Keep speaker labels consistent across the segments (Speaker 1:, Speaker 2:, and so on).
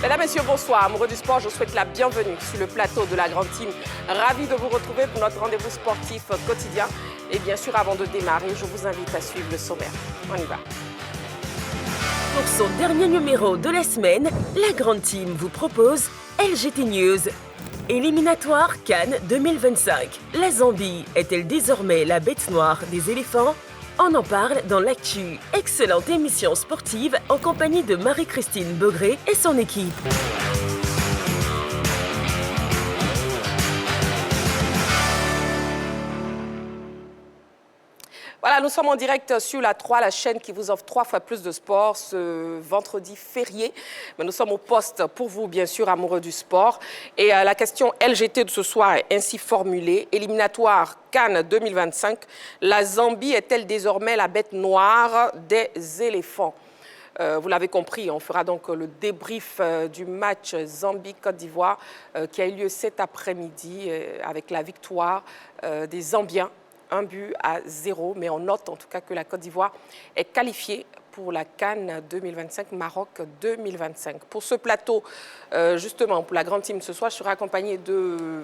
Speaker 1: Mesdames, Messieurs, bonsoir. Amoureux du sport, je vous souhaite la bienvenue sur le plateau de la Grande Team. Ravi de vous retrouver pour notre rendez-vous sportif quotidien. Et bien sûr, avant de démarrer, je vous invite à suivre le sommaire. On y va.
Speaker 2: Pour son dernier numéro de la semaine, la Grande Team vous propose LGT News. Éliminatoire Cannes 2025. La Zambie est-elle désormais la bête noire des éléphants ? On en parle dans l'actu. Excellente émission sportive en compagnie de Marie-Christine Beugré et son équipe.
Speaker 1: Voilà, nous sommes en direct sur la 3, la chaîne qui vous offre 3 fois plus de sport ce vendredi férié. Mais nous sommes au poste pour vous, bien sûr, amoureux du sport. Et la question LGT de ce soir est ainsi formulée. Éliminatoire Cannes 2025, la Zambie est-elle désormais la bête noire des éléphants ? Vous l'avez compris, on fera donc le débrief du match Zambie-Côte d'Ivoire qui a eu lieu cet après-midi avec la victoire des Zambiens. 1-0, mais on note en tout cas que la Côte d'Ivoire est qualifiée pour la Cannes 2025, Maroc 2025. Pour ce plateau, justement, pour la Grande Team ce soir, je serai accompagnée de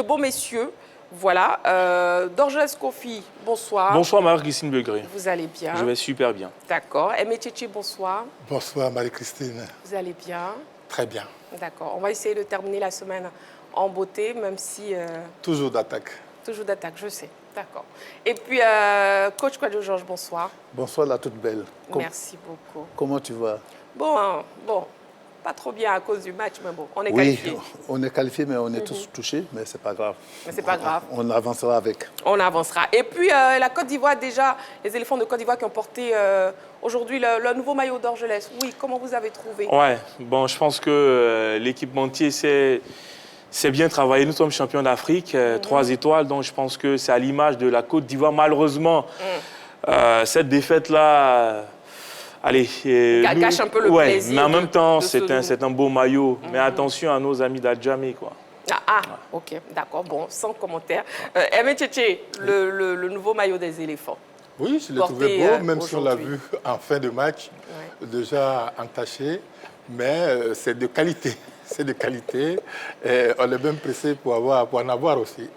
Speaker 1: beaux messieurs. Voilà. Dorgelès Kofi, bonsoir.
Speaker 3: Bonsoir Marie-Christine Beugré.
Speaker 1: Vous allez bien?
Speaker 3: Je vais super bien.
Speaker 1: D'accord. Aimé Tchétché, bonsoir.
Speaker 4: Bonsoir Marie-Christine.
Speaker 1: Vous allez bien?
Speaker 4: Très bien.
Speaker 1: D'accord. On va essayer de terminer la semaine en beauté, même si...
Speaker 4: Toujours d'attaque.
Speaker 1: Toujours d'attaque, je sais. D'accord. Et puis, coach Kwadjo Georges, bonsoir.
Speaker 5: Bonsoir la toute belle.
Speaker 1: Merci beaucoup.
Speaker 5: Comment tu vas?
Speaker 1: Bon, pas trop bien à cause du match, mais bon, on est qualifié.
Speaker 5: Oui, on est qualifié, mais on est tous touchés, mais c'est pas grave.
Speaker 1: Mais c'est pas grave.
Speaker 5: On avancera avec.
Speaker 1: On avancera. Et puis, la Côte d'Ivoire, déjà, les éléphants de Côte d'Ivoire qui ont porté aujourd'hui le nouveau maillot d'Orgelès. Oui, comment vous avez trouvé?
Speaker 3: Ouais, bon, je pense que l'équipementier c'est bien travaillé. Nous sommes champions d'Afrique, 3 étoiles, donc je pense que c'est à l'image de la Côte d'Ivoire. Malheureusement, cette défaite-là, allez...
Speaker 1: Gâche un peu le plaisir.
Speaker 3: Mais en même temps, c'est un beau maillot. Mais attention à nos amis d'Adjamé, quoi.
Speaker 1: Ok, d'accord, bon, sans commentaire. Aimé Tchétché, le nouveau maillot des éléphants.
Speaker 4: Oui, je l'ai trouvé beau, même si on l'a vu en fin de match, déjà entaché, mais c'est de qualité. C'est de qualité. Et on est bien pressé pour en avoir aussi.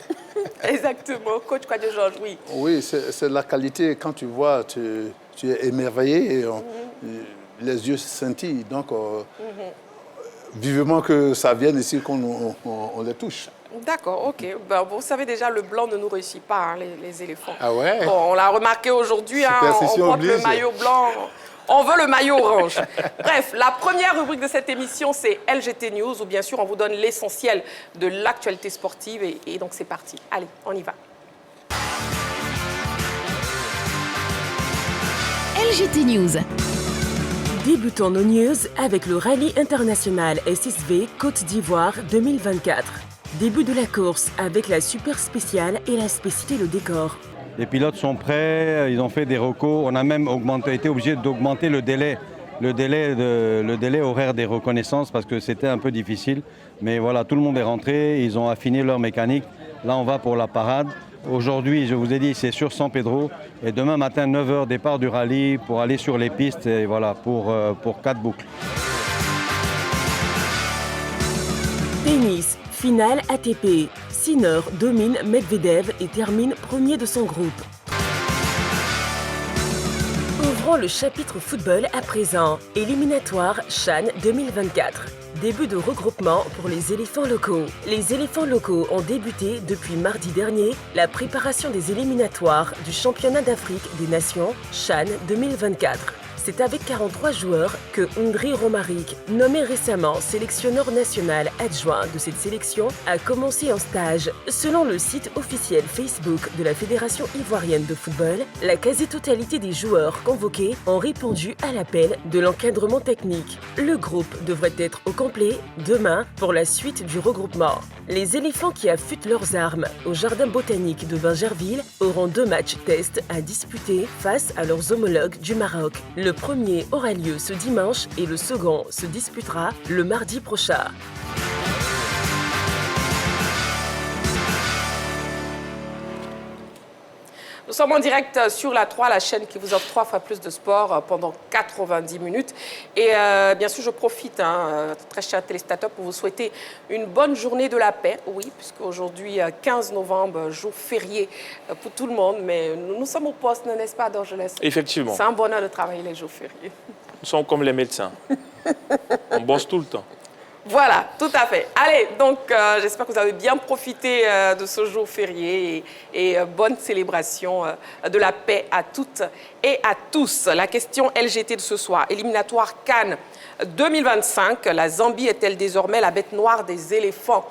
Speaker 1: Exactement. Coach Kwadjo Georges, oui.
Speaker 5: Oui, c'est de la qualité. Quand tu vois, tu es émerveillé et les yeux scintillent. Donc, vivement que ça vienne ici, qu'on les touche.
Speaker 1: D'accord, ok. Ben, vous savez déjà, le blanc ne nous réussit pas, hein, les éléphants.
Speaker 4: Ah ouais?
Speaker 1: Bon, on l'a remarqué aujourd'hui, on porte le maillot blanc. On veut le maillot orange. Bref, la première rubrique de cette émission, c'est LGT News, où bien sûr, on vous donne l'essentiel de l'actualité sportive. Et donc, c'est parti. Allez, on y va.
Speaker 2: LGT News. Débutons nos news avec le rallye international SSV Côte d'Ivoire 2024. Début de la course avec la super spéciale et la spécialité le décor.
Speaker 6: Les pilotes sont prêts, ils ont fait des recos. On a même été obligé d'augmenter le délai horaire des reconnaissances parce que c'était un peu difficile. Mais voilà, tout le monde est rentré, ils ont affiné leur mécanique. Là, on va pour la parade. Aujourd'hui, je vous ai dit, c'est sur San Pedro. Et demain matin, 9h, départ du rallye pour aller sur les pistes. Et voilà, pour 4 boucles.
Speaker 2: Tennis, finale ATP. Sinner domine Medvedev et termine premier de son groupe. Ouvrons le chapitre football à présent. Éliminatoire CHAN 2024. Début de regroupement pour les éléphants locaux. Les éléphants locaux ont débuté depuis mardi dernier la préparation des éliminatoires du championnat d'Afrique des Nations CHAN 2024. C'est avec 43 joueurs que Ndri Romaric, nommé récemment sélectionneur national adjoint de cette sélection, a commencé un stage. Selon le site officiel Facebook de la Fédération ivoirienne de football, la quasi-totalité des joueurs convoqués ont répondu à l'appel de l'encadrement technique. Le groupe devrait être au complet demain pour la suite du regroupement. Les éléphants qui affûtent leurs armes au jardin botanique de Bingerville auront 2 matchs tests à disputer face à leurs homologues du Maroc. Le premier aura lieu ce dimanche et le second se disputera le mardi prochain.
Speaker 1: Nous sommes en direct sur la 3, la chaîne qui vous offre 3 fois plus de sport pendant 90 minutes. Et bien sûr, je profite, très chers téléspectateurs, pour vous souhaiter une bonne journée de la paix. Oui, puisqu'aujourd'hui, 15 novembre, jour férié pour tout le monde. Mais nous sommes au poste, n'est-ce pas, Dorgelès?
Speaker 3: Effectivement.
Speaker 1: C'est un bonheur de travailler les jours fériés.
Speaker 3: Nous sommes comme les médecins. On bosse tout le temps.
Speaker 1: Voilà, tout à fait. Allez, donc j'espère que vous avez bien profité de ce jour férié et bonne célébration de la paix à toutes et à tous. La question LGT de ce soir, éliminatoire CAN 2025, la Zambie est-elle désormais la bête noire des éléphants?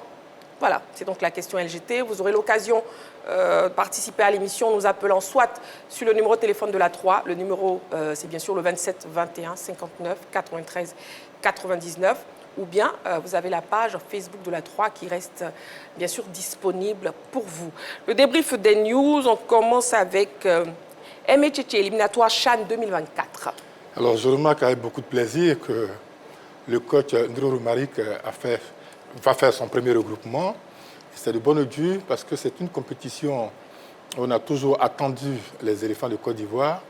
Speaker 1: Voilà, c'est donc la question LGT. Vous aurez l'occasion de participer à l'émission en nous appelant soit sur le numéro de téléphone de la 3, le numéro c'est bien sûr le 27 21 59 93 99, ou bien vous avez la page Facebook de la 3 qui reste bien sûr disponible pour vous. Le débrief des news, on commence avec MHT, éliminatoire CHAN 2024.
Speaker 4: Alors je remarque avec beaucoup de plaisir que le coach Ndro Romaric va faire son premier regroupement. C'est de bon augure parce que c'est une compétition où on a toujours attendu les éléphants de Côte d'Ivoire.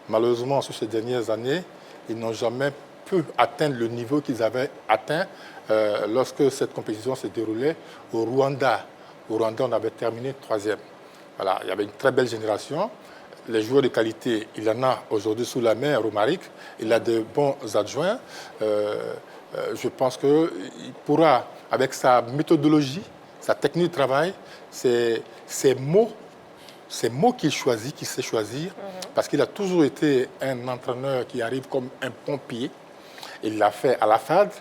Speaker 4: Malheureusement, sur ces dernières années, ils n'ont jamais pu atteindre le niveau qu'ils avaient atteint lorsque cette compétition se déroulait au Rwanda. Au Rwanda, on avait terminé 3e. Voilà, il y avait une très belle génération. Les joueurs de qualité, il en a aujourd'hui sous la main, Romaric. Il a de bons adjoints. Je pense qu'il pourra, avec sa méthodologie, sa technique de travail, ses mots qu'il choisit, qu'il sait choisir, parce qu'il a toujours été un entraîneur qui arrive comme un pompier. Il l'a fait à la FAD,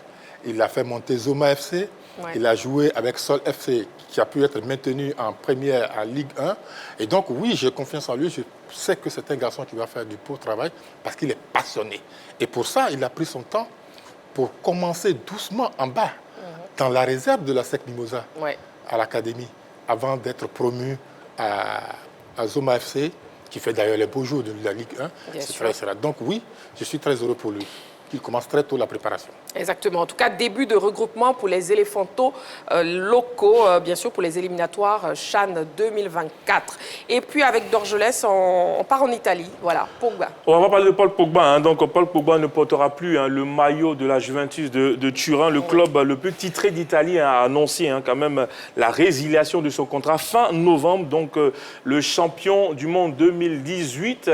Speaker 4: il l'a fait monter Zoma FC, il a joué avec Sol FC, qui a pu être maintenu en première en Ligue 1. Et donc, oui, j'ai confiance en lui. Je sais que c'est un garçon qui va faire du beau travail parce qu'il est passionné. Et pour ça, il a pris son temps pour commencer doucement en bas, dans la réserve de la SEC Mimosa, à l'Académie, avant d'être promu à Zoma FC, qui fait d'ailleurs les beaux jours de la Ligue 1. Donc oui, je suis très heureux pour lui. Il commence très tôt la préparation.
Speaker 1: Exactement. En tout cas, début de regroupement pour les éléphantaux locaux, bien sûr, pour les éliminatoires CHAN 2024. Et puis, avec Dorgelès, on part en Italie. Voilà, Pogba.
Speaker 3: On va parler de Paul Pogba. Donc, Paul Pogba ne portera plus le maillot de la Juventus de Turin. Le club le plus titré d'Italie a annoncé quand même la résiliation de son contrat fin novembre. Donc, le champion du monde 2018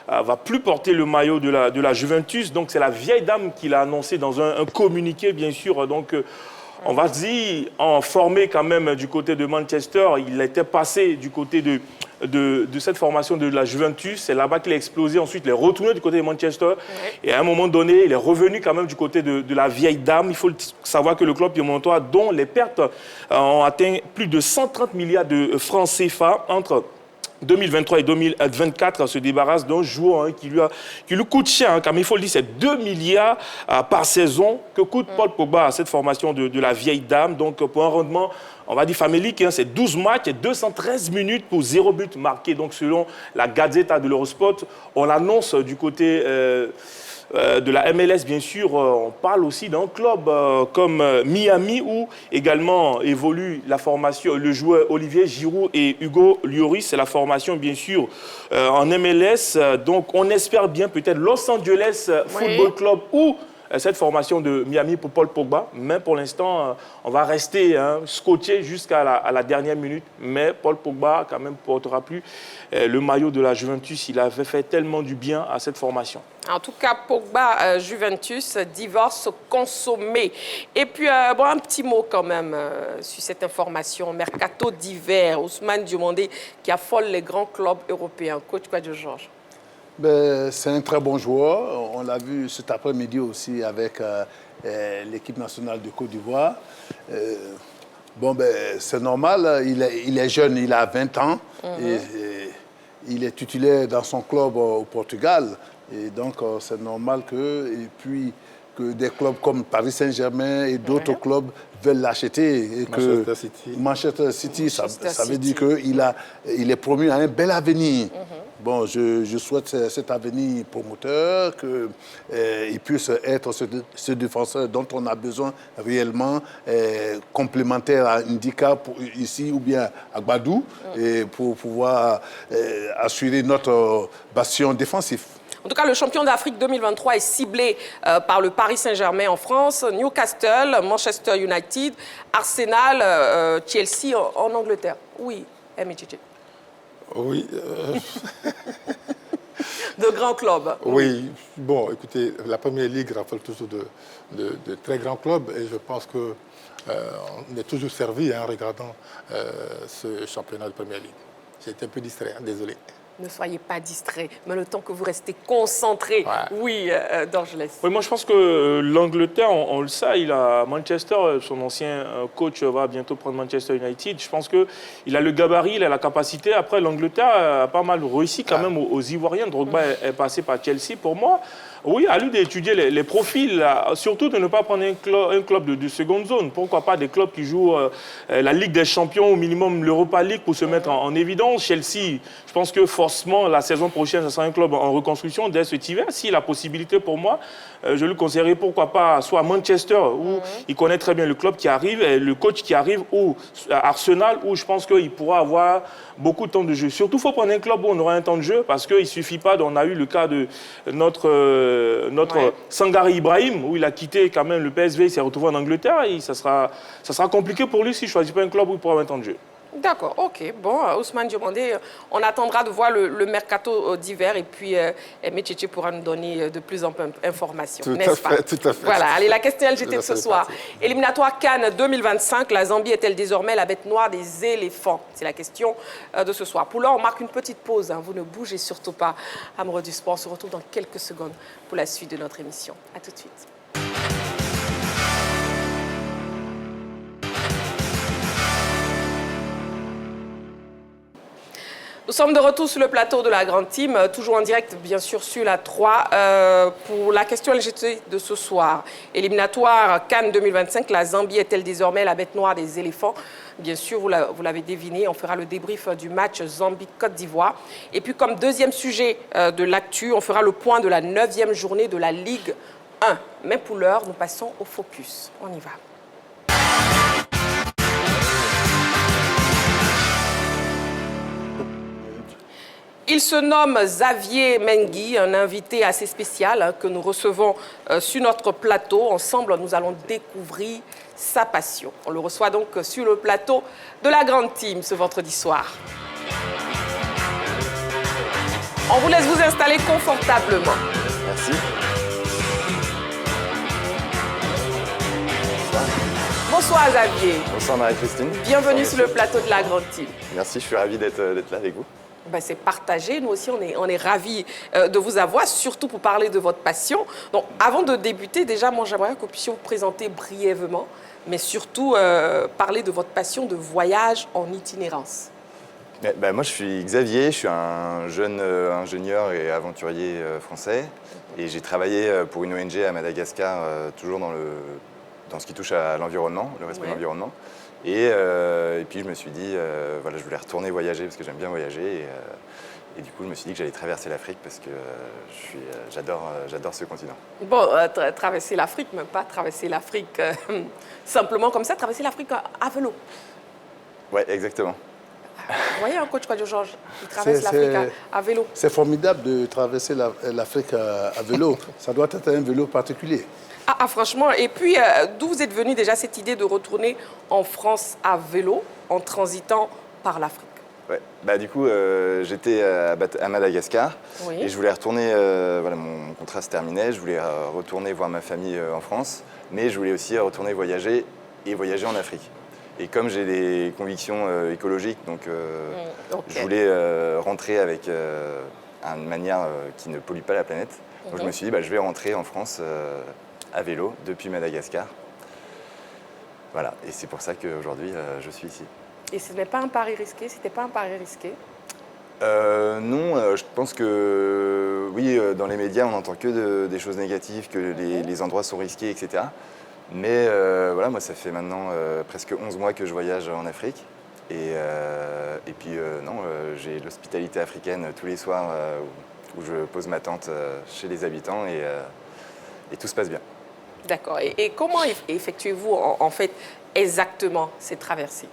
Speaker 3: va plus porter le maillot de la Juventus. Donc, c'est la vieille dame qui l'a annoncé dans un communiqué, bien sûr. Donc, on va se dire, en formé quand même du côté de Manchester, il était passé du côté de cette formation de la Juventus. C'est là-bas qu'il a explosé. Ensuite, il est retourné du côté de Manchester. Et à un moment donné, il est revenu quand même du côté de la vieille dame. Il faut savoir que le club piemontois, dont les pertes ont atteint plus de 130 milliards de francs CFA entre 2023 et 2024, se débarrasse d'un joueur qui lui coûte cher. Comme il faut le dire, c'est 2 milliards par saison que coûte Paul Pogba à cette formation de la vieille dame. Donc, pour un rendement, on va dire famélique, c'est 12 matchs et 213 minutes pour 0 but marqué. Donc, selon la Gazzetta de l'Eurosport, on l'annonce du côté de la MLS, bien sûr. On parle aussi d'un club comme Miami, où également évolue la formation, le joueur Olivier Giroud et Hugo Lloris. C'est la formation, bien sûr, en MLS. Donc, on espère bien peut-être Los Angeles Football Club ou cette formation de Miami pour Paul Pogba. Mais pour l'instant, on va rester scotché jusqu'à la dernière minute. Mais Paul Pogba, quand même, ne portera plus le maillot de la Juventus. Il avait fait tellement du bien à cette formation.
Speaker 1: En tout cas, Pogba, Juventus, divorce consommé. Et puis, bon, un petit mot quand même sur cette information. Mercato d'hiver, Ousmane Diomandé qui affole les grands clubs européens. Coach Kwadjo Georges.
Speaker 5: C'est un très bon joueur. On l'a vu cet après-midi aussi avec l'équipe nationale de Côte d'Ivoire. C'est normal, il est jeune, il a 20 ans. Et il est titulaire dans son club au Portugal. Et donc, c'est normal que des clubs comme Paris Saint-Germain et d'autres clubs veulent l'acheter. Manchester City, ça veut dire qu'il est promu à un bel avenir. Bon, je souhaite cet avenir promoteur, qu'il puisse être ce défenseur dont on a besoin réellement, complémentaire à Ndika ici ou bien à Gbadou, et pour pouvoir assurer notre bastion défensif.
Speaker 1: En tout cas, le champion d'Afrique 2023 est ciblé par le Paris Saint-Germain en France, Newcastle, Manchester United, Arsenal, Chelsea en Angleterre. Oui, Emichiche.
Speaker 4: Oui.
Speaker 1: De grands clubs.
Speaker 4: Oui. Bon, écoutez, la Première Ligue rappelle toujours de très grands clubs et je pense qu'on est toujours servi en regardant ce championnat de Première Ligue. J'ai été un peu distrait, hein, désolé.
Speaker 1: Ne soyez pas distrait, mais le temps que vous restez concentré. Ouais. Oui, Dorgelès.
Speaker 3: Oui, moi je pense que l'Angleterre, on le sait, il a Manchester, son ancien coach va bientôt prendre Manchester United. Je pense qu'il a le gabarit, il a la capacité. Après, l'Angleterre a pas mal réussi quand même aux Ivoiriens. Drogba est passé par Chelsea. Pour moi, oui, à lui d'étudier les profils, surtout de ne pas prendre un club de seconde zone. Pourquoi pas des clubs qui jouent la Ligue des Champions, au minimum l'Europa League pour se mettre en évidence. Chelsea, je pense que forcément, la saison prochaine, ce sera un club en reconstruction dès cet hiver. Si la possibilité pour moi, je lui conseillerais pourquoi pas soit à Manchester, où il connaît très bien le club qui arrive, et le coach qui arrive, ou à Arsenal, où je pense qu'il pourra avoir beaucoup de temps de jeu. Surtout, il faut prendre un club où on aura un temps de jeu, parce qu'il ne suffit pas, on a eu le cas de notre Sangare Ibrahim, où il a quitté quand même le PSV, il s'est retrouvé en Angleterre, et ça sera compliqué pour lui s'il ne choisit pas un club où il pourra avoir un temps de jeu.
Speaker 1: D'accord, ok. Bon, Ousmane Diomandé, on attendra de voir le mercato d'hiver et puis Emichiche pourra nous donner de plus en plus d'informations, n'est-ce pas?
Speaker 4: Tout à fait.
Speaker 1: Voilà, allez, la question LGT de ce soir. Éliminatoire Cannes 2025, la Zambie est-elle désormais la bête noire des éléphants? C'est la question de ce soir. Pour l'heure, on marque une petite pause. Hein. Vous ne bougez surtout pas, amoureux du sport. On se retrouve dans quelques secondes pour la suite de notre émission. À tout de suite. Nous sommes de retour sur le plateau de la Grande Team, toujours en direct, bien sûr, sur la 3, pour la question LGT de ce soir. Éliminatoire Cannes 2025, la Zambie est-elle désormais la bête noire des éléphants? Bien sûr, vous l'avez deviné, on fera le débrief du match Zambie-Côte d'Ivoire. Et puis, comme deuxième sujet de l'actu, on fera le point de la 9e journée de la Ligue 1. Mais pour l'heure, nous passons au focus. On y va. Il se nomme Xavier Mengui, un invité assez spécial que nous recevons sur notre plateau. Ensemble, nous allons découvrir sa passion. On le reçoit donc sur le plateau de la Grande Team ce vendredi soir. On vous laisse vous installer confortablement.
Speaker 7: Merci.
Speaker 1: Bonsoir Xavier.
Speaker 7: Bonsoir Marie-Christine.
Speaker 1: Bienvenue sur le plateau de la Grande Team.
Speaker 7: Merci, je suis ravi d'être là avec vous.
Speaker 1: Ben, c'est partagé. Nous aussi, on est ravis de vous avoir, surtout pour parler de votre passion. Donc, avant de débuter, déjà, moi, j'aimerais que vous puissiez vous présenter brièvement, mais surtout parler de votre passion de voyage en itinérance.
Speaker 7: Ben, moi, je suis Xavier, je suis un jeune ingénieur et aventurier français. Et j'ai travaillé pour une ONG à Madagascar, toujours dans ce qui touche à l'environnement, le respect de l'environnement. Et puis je me suis dit, voilà, je voulais retourner voyager parce que j'aime bien voyager. Et du coup, je me suis dit que j'allais traverser l'Afrique parce que j'adore ce continent. Bon,
Speaker 1: traverser l'Afrique, même pas traverser l'Afrique simplement comme ça, traverser l'Afrique à vélo.
Speaker 7: Ouais, exactement.
Speaker 1: Vous voyez un coach Kwadjo Georges qui traverse l'Afrique à vélo.
Speaker 5: C'est formidable de traverser l'Afrique à vélo. Ça doit être un vélo particulier.
Speaker 1: Ah, franchement, et puis d'où vous êtes venu déjà cette idée de retourner en France à vélo en transitant par l'Afrique?
Speaker 7: Ouais, bah du coup j'étais à Madagascar et je voulais retourner, voilà, mon contrat se terminait, je voulais retourner voir ma famille en France, mais je voulais aussi retourner voyager en Afrique. Et comme j'ai des convictions écologiques, donc je voulais rentrer avec une manière qui ne pollue pas la planète. Donc je me suis dit, bah, je vais rentrer en France à vélo depuis Madagascar. Voilà, et c'est pour ça qu'aujourd'hui, je suis ici.
Speaker 1: Et ce n'est pas un pari risqué? C'était pas un pari risqué?
Speaker 7: Non, je pense que, oui, dans les médias, on n'entend que des choses négatives, que les endroits sont risqués, etc. Mais voilà, moi, ça fait maintenant presque 11 mois que je voyage en Afrique. Et puis, non, j'ai l'hospitalité africaine tous les soirs où je pose ma tente chez les habitants et tout se passe bien.
Speaker 1: D'accord. Et comment effectuez-vous en fait exactement ces traversées?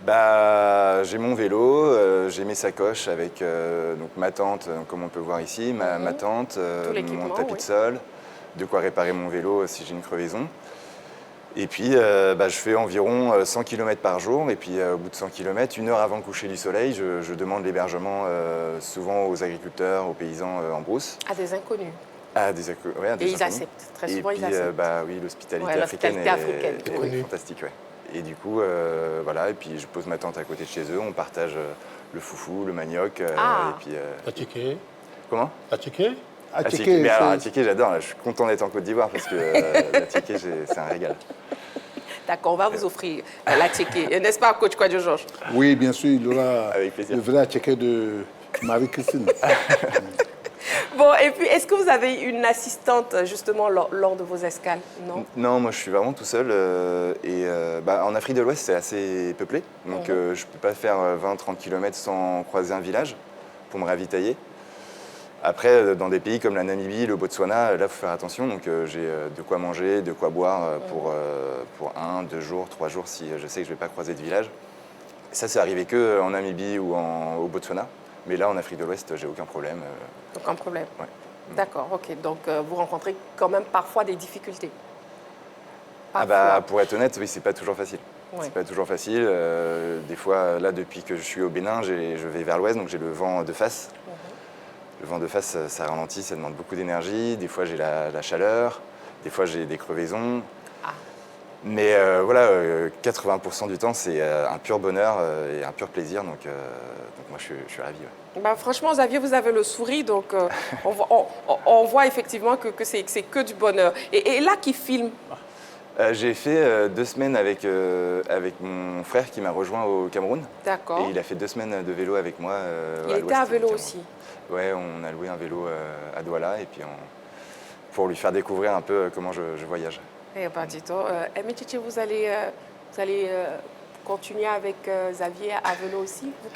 Speaker 7: Bah, j'ai mon vélo, j'ai mes sacoches avec donc ma tente, comme on peut voir ici, ma tente, mon tapis de sol, de quoi réparer mon vélo si j'ai une crevaison. Et puis, je fais environ 100 km par jour. Et puis, au bout de 100 km, 1 heure avant le coucher du soleil, je demande l'hébergement souvent aux agriculteurs, aux paysans en brousse.
Speaker 1: À des inconnus.
Speaker 7: À des inconnus. Ouais,
Speaker 1: Et ils acceptent. Très souvent, ils acceptent.
Speaker 7: Oui, l'hospitalité africaine est fantastique. Ouais. Et du coup, voilà. Et puis, je pose ma tente à côté de chez eux. On partage le foufou, le manioc. Et puis,
Speaker 4: Attiqué.
Speaker 7: Comment?
Speaker 4: Attiqué.
Speaker 7: Attiqué. Mais alors, Attiqué, j'adore. Je suis content d'être en Côte d'Ivoire parce que l'Attiqué, c'est un régal.
Speaker 1: D'accord, on va vous offrir l'Attiqué. N'est-ce pas, coach Kouadio Georges?
Speaker 5: Oui, bien sûr, il aura
Speaker 7: Avec plaisir.
Speaker 5: le vrai Attiqué de Marie-Christine.
Speaker 1: Bon, et puis, est-ce que vous avez une assistante, justement, lors de vos escales? Non.
Speaker 7: Non, moi, je suis vraiment tout seul. En Afrique de l'Ouest, c'est assez peuplé. Donc, je ne peux pas faire 20-30 km sans croiser un village pour me ravitailler. Après, dans des pays comme la Namibie, le Botswana, là, il faut faire attention. Donc, j'ai de quoi manger, de quoi boire pour 1, 2 jours, 3 jours si je sais que je ne vais pas croiser de village. Ça, c'est arrivé qu'en Namibie ou au Botswana. Mais là, en Afrique de l'Ouest, j'ai aucun problème.
Speaker 1: Aucun problème.
Speaker 7: Ouais.
Speaker 1: D'accord, ok. Donc, vous rencontrez quand même parfois des difficultés.
Speaker 7: Pour être honnête, oui, c'est pas toujours facile.
Speaker 1: Ouais.
Speaker 7: C'est pas toujours facile. Des fois, là, depuis que je suis au Bénin, je vais vers l'ouest, donc j'ai le vent de face. Le vent de face, ça ralentit, ça demande beaucoup d'énergie. Des fois, j'ai la chaleur. Des fois, j'ai des crevaisons. Mais 80% du temps, c'est un pur bonheur et un pur plaisir. Donc moi, je suis ravi. Ouais.
Speaker 1: Bah, franchement, Xavier, vous avez le sourire. Donc, on voit effectivement que c'est que du bonheur. Et là, qui filme?
Speaker 7: J'ai fait 2 semaines avec mon frère qui m'a rejoint au Cameroun.
Speaker 1: D'accord.
Speaker 7: Et il a fait 2 semaines de vélo avec moi.
Speaker 1: Il était à vélo aussi?
Speaker 7: Ouais, on a loué un vélo à Douala et puis pour lui faire découvrir un peu comment je voyage.
Speaker 1: Eh bien, dis-toi, Tchétché, vous allez continuer avec Xavier à vélo aussi? Vous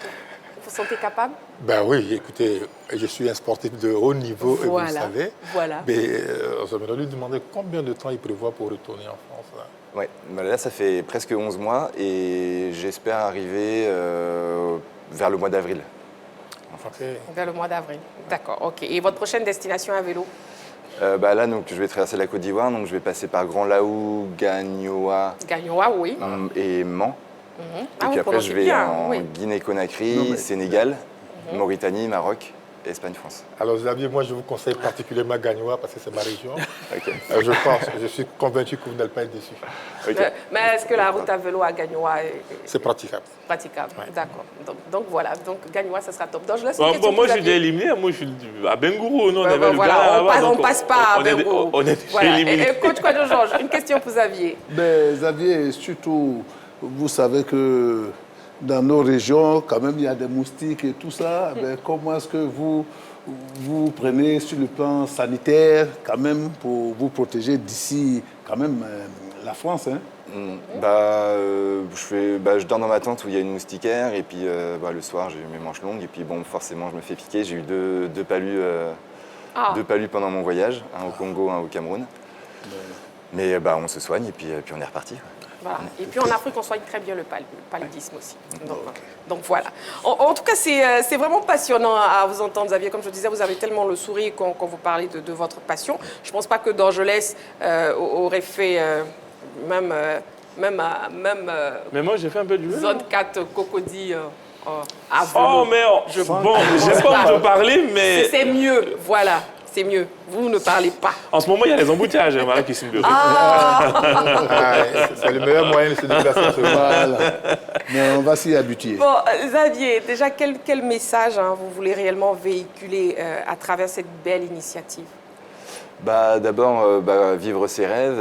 Speaker 1: vous sentez capable?
Speaker 4: Ben oui, écoutez, je suis un sportif de haut niveau, et vous le savez.
Speaker 1: Voilà.
Speaker 4: Mais on me lui demander combien de temps il prévoit pour retourner en France.
Speaker 7: Ouais, là, ça fait presque 11 mois et j'espère arriver vers le mois d'avril.
Speaker 4: Okay.
Speaker 1: Vers le mois d'avril. D'accord, ok. Et votre prochaine destination à vélo?
Speaker 7: Là, donc, je vais traverser la Côte d'Ivoire, donc je vais passer par Grand Laou, Gagnoa,
Speaker 1: oui.
Speaker 7: Et Mans. Et puis après, je vais en Guinée-Conakry, Sénégal, Mauritanie, Maroc, et Espagne, France.
Speaker 4: Alors Xavier, moi je vous conseille particulièrement Gagnoa parce que c'est ma région.
Speaker 7: Okay.
Speaker 4: Je suis convaincu que vous n'allez pas être déçu.
Speaker 7: Okay.
Speaker 1: Mais est-ce que la route à vélo à Gagnoa
Speaker 4: c'est praticable?
Speaker 1: Praticable, ouais. D'accord. Donc voilà, donc Gagnoa, ça sera top. Donc je laisse
Speaker 3: moi je suis déjà éliminé, moi je suis à Bengourou, non?
Speaker 1: On passe pas à Bengourou.
Speaker 3: On est déjà éliminé.
Speaker 1: Et coach Kouadio Georges, une question pour Xavier.
Speaker 5: Xavier, surtout, vous savez que dans nos régions, quand même, il y a des moustiques et tout ça. Comment est-ce que vous prenez sur le plan sanitaire, quand même, pour vous protéger d'ici, quand même, la France, hein?
Speaker 7: Je dors dans ma tente où il y a une moustiquaire et puis le soir, j'ai mes manches longues et puis bon, forcément, je me fais piquer. J'ai eu deux palus pendant mon voyage, un au Congo, un au Cameroun. Mais on se soigne et puis on est reparti.
Speaker 1: Voilà. Et puis en Afrique, on soigne très bien le paludisme aussi. Donc voilà. En tout cas, c'est vraiment passionnant à vous entendre, Xavier. Comme je disais, vous avez tellement le sourire quand vous parlez de votre passion. Je ne pense pas que Dorgelès aurait fait même
Speaker 3: mais moi, j'ai fait un peu du vélo.
Speaker 1: Zone 4 Cocody avant.
Speaker 3: Oh, mais j'ai pas de parler, mais...
Speaker 1: C'est mieux, voilà. C'est mieux. Vous ne parlez pas.
Speaker 3: En ce moment, il y a les embouteillages, qui sont bureaux.
Speaker 4: C'est le meilleur moyen de se déplacer.
Speaker 5: Voilà. Mais on va s'y habituer.
Speaker 1: Bon, Xavier, déjà, quel message vous voulez réellement véhiculer à travers cette belle initiative?
Speaker 7: D'abord, vivre ses rêves,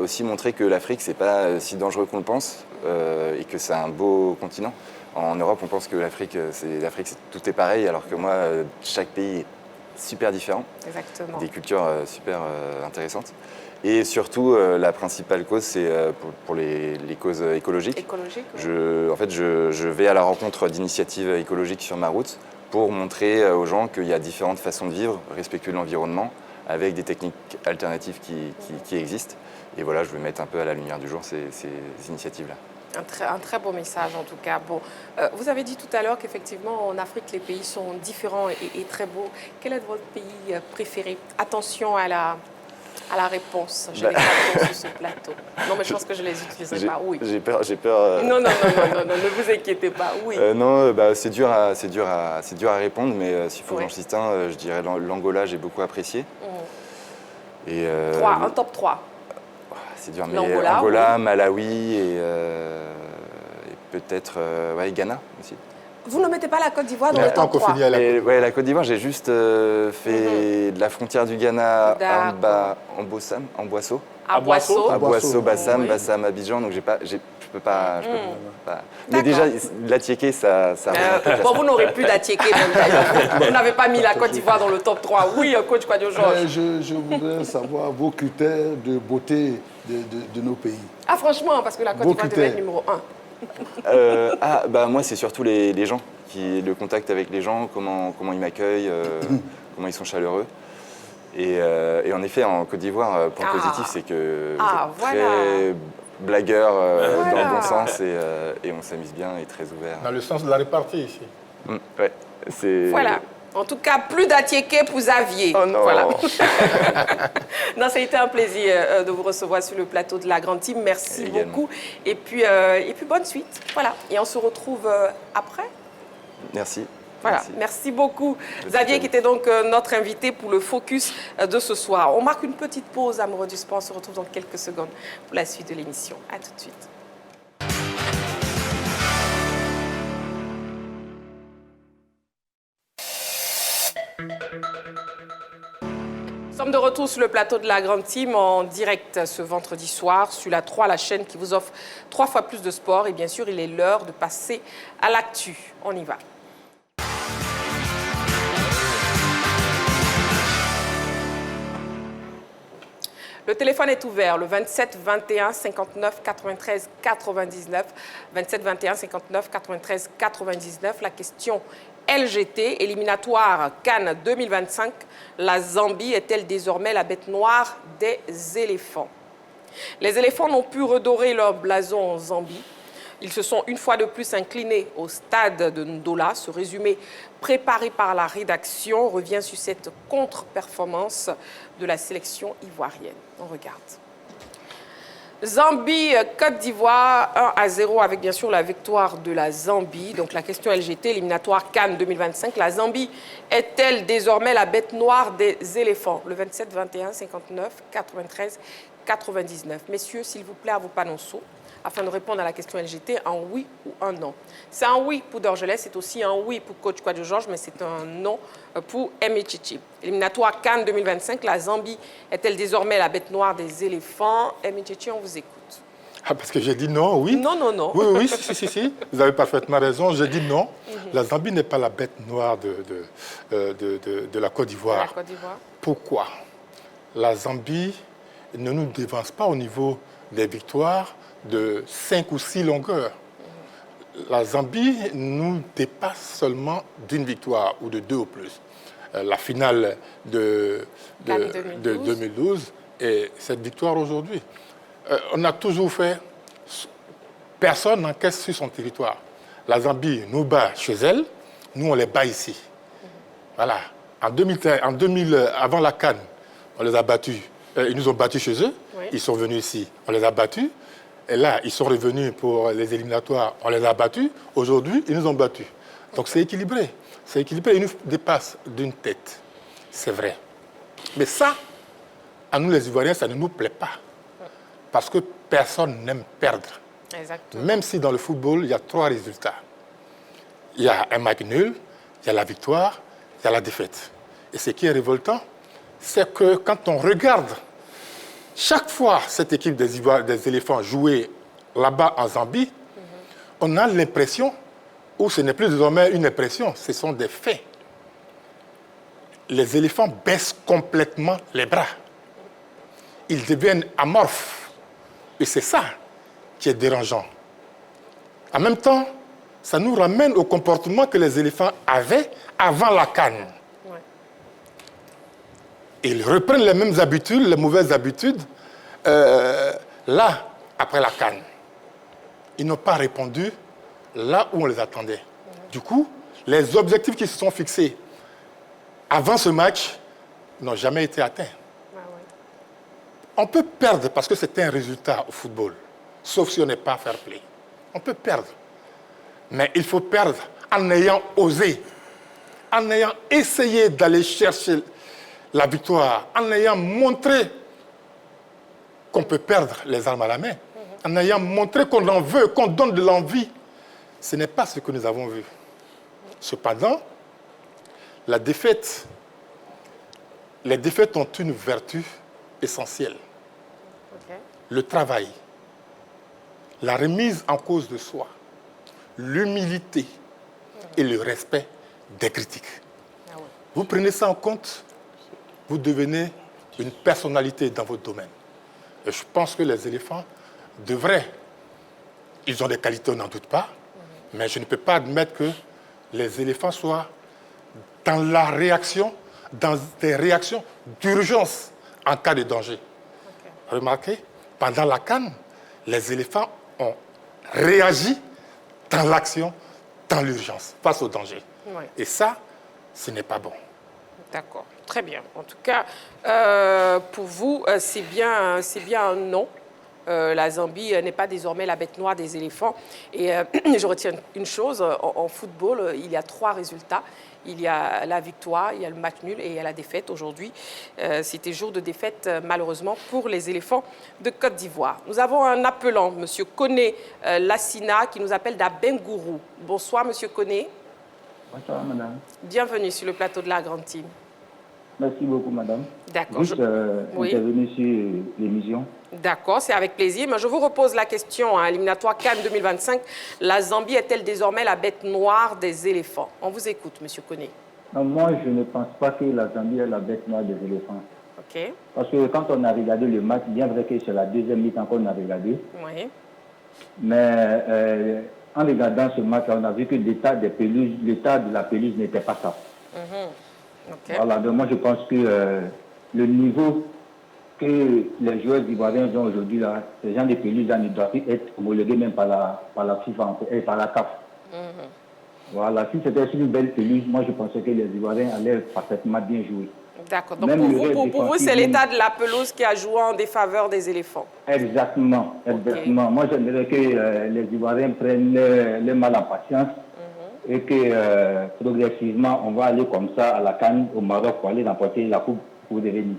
Speaker 7: aussi montrer que l'Afrique, c'est pas si dangereux qu'on le pense et que c'est un beau continent. En Europe, on pense que l'Afrique, tout est pareil, alors que moi, chaque pays est super différents.
Speaker 1: Exactement.
Speaker 7: Des cultures super intéressantes. Et surtout, la principale cause, c'est pour les causes écologiques.
Speaker 1: Écologique, oui.
Speaker 7: En fait, je vais à la rencontre d'initiatives écologiques sur ma route pour montrer aux gens qu'il y a différentes façons de vivre, respectueux de l'environnement, avec des techniques alternatives qui existent. Et voilà, je veux mettre un peu à la lumière du jour ces initiatives-là.
Speaker 1: Un très beau message en tout cas. Bon, vous avez dit tout à l'heure qu'effectivement en Afrique les pays sont différents et très beaux. Quel est votre pays préféré? Attention à la réponse. Je n'ai pas réponse sur ce plateau. Non, mais je pense que je ne les utiliserai pas. Oui.
Speaker 7: J'ai peur.
Speaker 1: Non, ne vous inquiétez pas. Oui.
Speaker 7: Non, c'est dur à répondre, mais s'il faut que j'en cite un, je dirais l'Angola, j'ai beaucoup apprécié. Et,
Speaker 1: un top 3.
Speaker 7: C'est dur, mais Angola, Malawi et peut-être Ghana aussi.
Speaker 1: Vous ne mettez pas la Côte d'Ivoire dans le top 3?
Speaker 7: La Côte d'Ivoire, j'ai juste fait de la frontière du Ghana à Boisseau.
Speaker 1: À Boisseau,
Speaker 7: Bassam, Bassam, Abidjan, donc je peux pas. Mais déjà, l'Atiéké, ça
Speaker 1: bon, vous n'aurez plus d'Atiéké même d'ailleurs. Vous n'avez pas mis la Côte d'Ivoire dans le top 3. Oui, coach Kouadio-Georges.
Speaker 5: Je voudrais savoir vos critères de beauté de nos pays.
Speaker 1: Ah, franchement, parce que la Côte d'Ivoire devait être numéro 1.
Speaker 7: Moi, c'est surtout les gens, le contact avec les gens, comment ils m'accueillent, comment ils sont chaleureux. Et en effet, en Côte d'Ivoire, point positif, c'est que vous êtes très blagueur dans le bon sens et on s'amuse bien et très ouvert.
Speaker 4: Dans le sens de la répartie ici.
Speaker 1: Voilà. En tout cas, plus d'Atiéké pour Xavier.
Speaker 7: Oh non.
Speaker 1: Voilà. Non, ça a été un plaisir de vous recevoir sur le plateau de la Grande Team. Merci beaucoup. Et puis bonne suite. Voilà. Et on se retrouve après.
Speaker 7: Merci.
Speaker 1: Voilà, merci beaucoup. Xavier qui était donc notre invité pour le focus de ce soir. On marque une petite pause, amoureux du sport. On se retrouve dans quelques secondes pour la suite de l'émission. À tout de suite. Nous sommes de retour sur le plateau de la Grande Team en direct ce vendredi soir sur la 3, la chaîne qui vous offre 3 fois plus de sport. Et bien sûr, il est l'heure de passer à l'actu. On y va. Le téléphone est ouvert, le 27 21 59 93 99. 27 21 59 93 99. La question LGT, éliminatoire Cannes 2025. La Zambie est-elle désormais la bête noire des éléphants? Les éléphants n'ont pu redorer leur blason en Zambie. Ils se sont une fois de plus inclinés au stade de Ndola. Ce résumé préparé par la rédaction revient sur cette contre-performance de la sélection ivoirienne. On regarde. Zambie, Côte d'Ivoire, 1-0 avec bien sûr la victoire de la Zambie. Donc la question LGT, éliminatoire Cannes 2025. La Zambie est-elle désormais la bête noire des éléphants? Le 27 21 59 93 99. Messieurs, s'il vous plaît, à vos panonceaux, afin de répondre à la question LGT, un oui ou un non. C'est un oui pour Dorgelès, c'est aussi un oui pour coach Kouadio-Georges, mais c'est un non pour Emichichi. Éliminatoire Cannes 2025, la Zambie est-elle désormais la bête noire des éléphants? Emichichi, on vous écoute.
Speaker 4: Ah, parce que j'ai dit non, oui.
Speaker 1: Non.
Speaker 4: Oui, si. Vous avez parfaitement raison. J'ai dit non. La Zambie n'est pas la bête noire de la Côte d'Ivoire. Pourquoi? La Zambie ne nous dévance pas au niveau des victoires de 5 ou 6 longueurs. La Zambie nous dépasse seulement d'une victoire ou de 2 ou plus. La finale de 2012 et cette victoire aujourd'hui. On a toujours fait... Personne n'encaisse sur son territoire. La Zambie nous bat chez elle, nous on les bat ici. Voilà. En 2000, avant la CAN, on les a battus. Ils nous ont battus chez eux, ils sont venus ici, on les a battus. Et là, ils sont revenus pour les éliminatoires, on les a battus. Aujourd'hui, ils nous ont battus. Donc c'est équilibré. C'est équilibré, ils nous dépassent d'une tête. C'est vrai. Mais ça, à nous les Ivoiriens, ça ne nous plaît pas. Parce que personne n'aime perdre.
Speaker 1: Exactement.
Speaker 4: Même si dans le football, il y a 3 résultats. Il y a un match nul, il y a la victoire, il y a la défaite. Et ce qui est révoltant, c'est que quand on regarde chaque fois cette équipe des éléphants jouer là-bas en Zambie, on a l'impression, ou ce n'est plus désormais une impression, ce sont des faits. les éléphants baissent complètement les bras. Ils deviennent amorphes. Et c'est ça qui est dérangeant. En même temps, ça nous ramène au comportement que les éléphants avaient avant la CAN. Ouais. Ils reprennent les mêmes habitudes, les mauvaises habitudes, là, après la CAN. Ils n'ont pas répondu là où on les attendait. Ouais. Du coup, les objectifs qui se sont fixés avant ce match n'ont jamais été atteints. Ouais, ouais. On peut perdre parce que c'est un résultat au football, sauf si on n'est pas fair play. On peut perdre. Mais il faut perdre en ayant osé, en ayant essayé d'aller chercher la victoire, en ayant montré qu'on peut perdre les armes à la main, en ayant montré qu'on en veut, qu'on donne de l'envie. Ce n'est pas ce que nous avons vu. Cependant, les défaites ont une vertu essentielle. Okay. Le travail, la remise en cause de soi, l'humilité et le respect des critiques. Ah ouais. Vous prenez ça en compte, vous devenez une personnalité dans votre domaine. Et je pense que les éléphants devraient, ils ont des qualités, on n'en doute pas, mais je ne peux pas admettre que les éléphants soient dans la réaction, dans des réactions d'urgence en cas de danger. Okay. Remarquez, pendant la CAN, les éléphants ont réagi dans l'action, dans l'urgence, face au danger. Oui. Et ça, ce n'est pas bon.
Speaker 1: D'accord, très bien. En tout cas, pour vous, c'est bien un non. La Zambie n'est pas désormais la bête noire des éléphants. Et je retiens une chose, en football, il y a 3 résultats. Il y a la victoire, il y a le match nul et il y a la défaite. Aujourd'hui, c'était jour de défaite, malheureusement, pour les éléphants de Côte d'Ivoire. Nous avons un appelant, M. Koné Lassina, qui nous appelle d'Abengourou. Bonsoir, M. Koné.
Speaker 8: Bonsoir, madame.
Speaker 1: Bienvenue sur le plateau de la Grande Team.
Speaker 8: Merci beaucoup, madame.
Speaker 1: D'accord.
Speaker 8: Juste intervenir sur l'émission.
Speaker 1: D'accord, c'est avec plaisir. Mais je vous repose la question, éliminatoire CAN 2025. La Zambie est-elle désormais la bête noire des éléphants? On vous écoute, M. Koné.
Speaker 8: Moi, je ne pense pas que la Zambie est la bête noire des éléphants.
Speaker 1: OK.
Speaker 8: Parce que quand on a regardé le match, bien vrai que c'est la deuxième mi-temps qu'on a regardé.
Speaker 1: Oui.
Speaker 8: Mais en regardant ce match, on a vu que l'état de la pelouse n'était pas ça.
Speaker 1: Okay.
Speaker 8: Voilà, donc moi je pense que le niveau que les joueurs ivoiriens ont aujourd'hui, là, ces gens de pelouse ne doivent plus être homologués même par la FIFA et par la CAF. Voilà, si c'était sur une belle pelouse, moi je pensais que les Ivoiriens allaient parfaitement bien jouer.
Speaker 1: D'accord, donc pour vous c'est l'état de la pelouse qui a joué en défaveur des éléphants.
Speaker 8: Exactement, exactement. Okay. Moi j'aimerais que les Ivoiriens prennent le mal en patience. Et que progressivement, on va aller comme ça à la CAN au Maroc pour aller remporter la coupe pour devenir.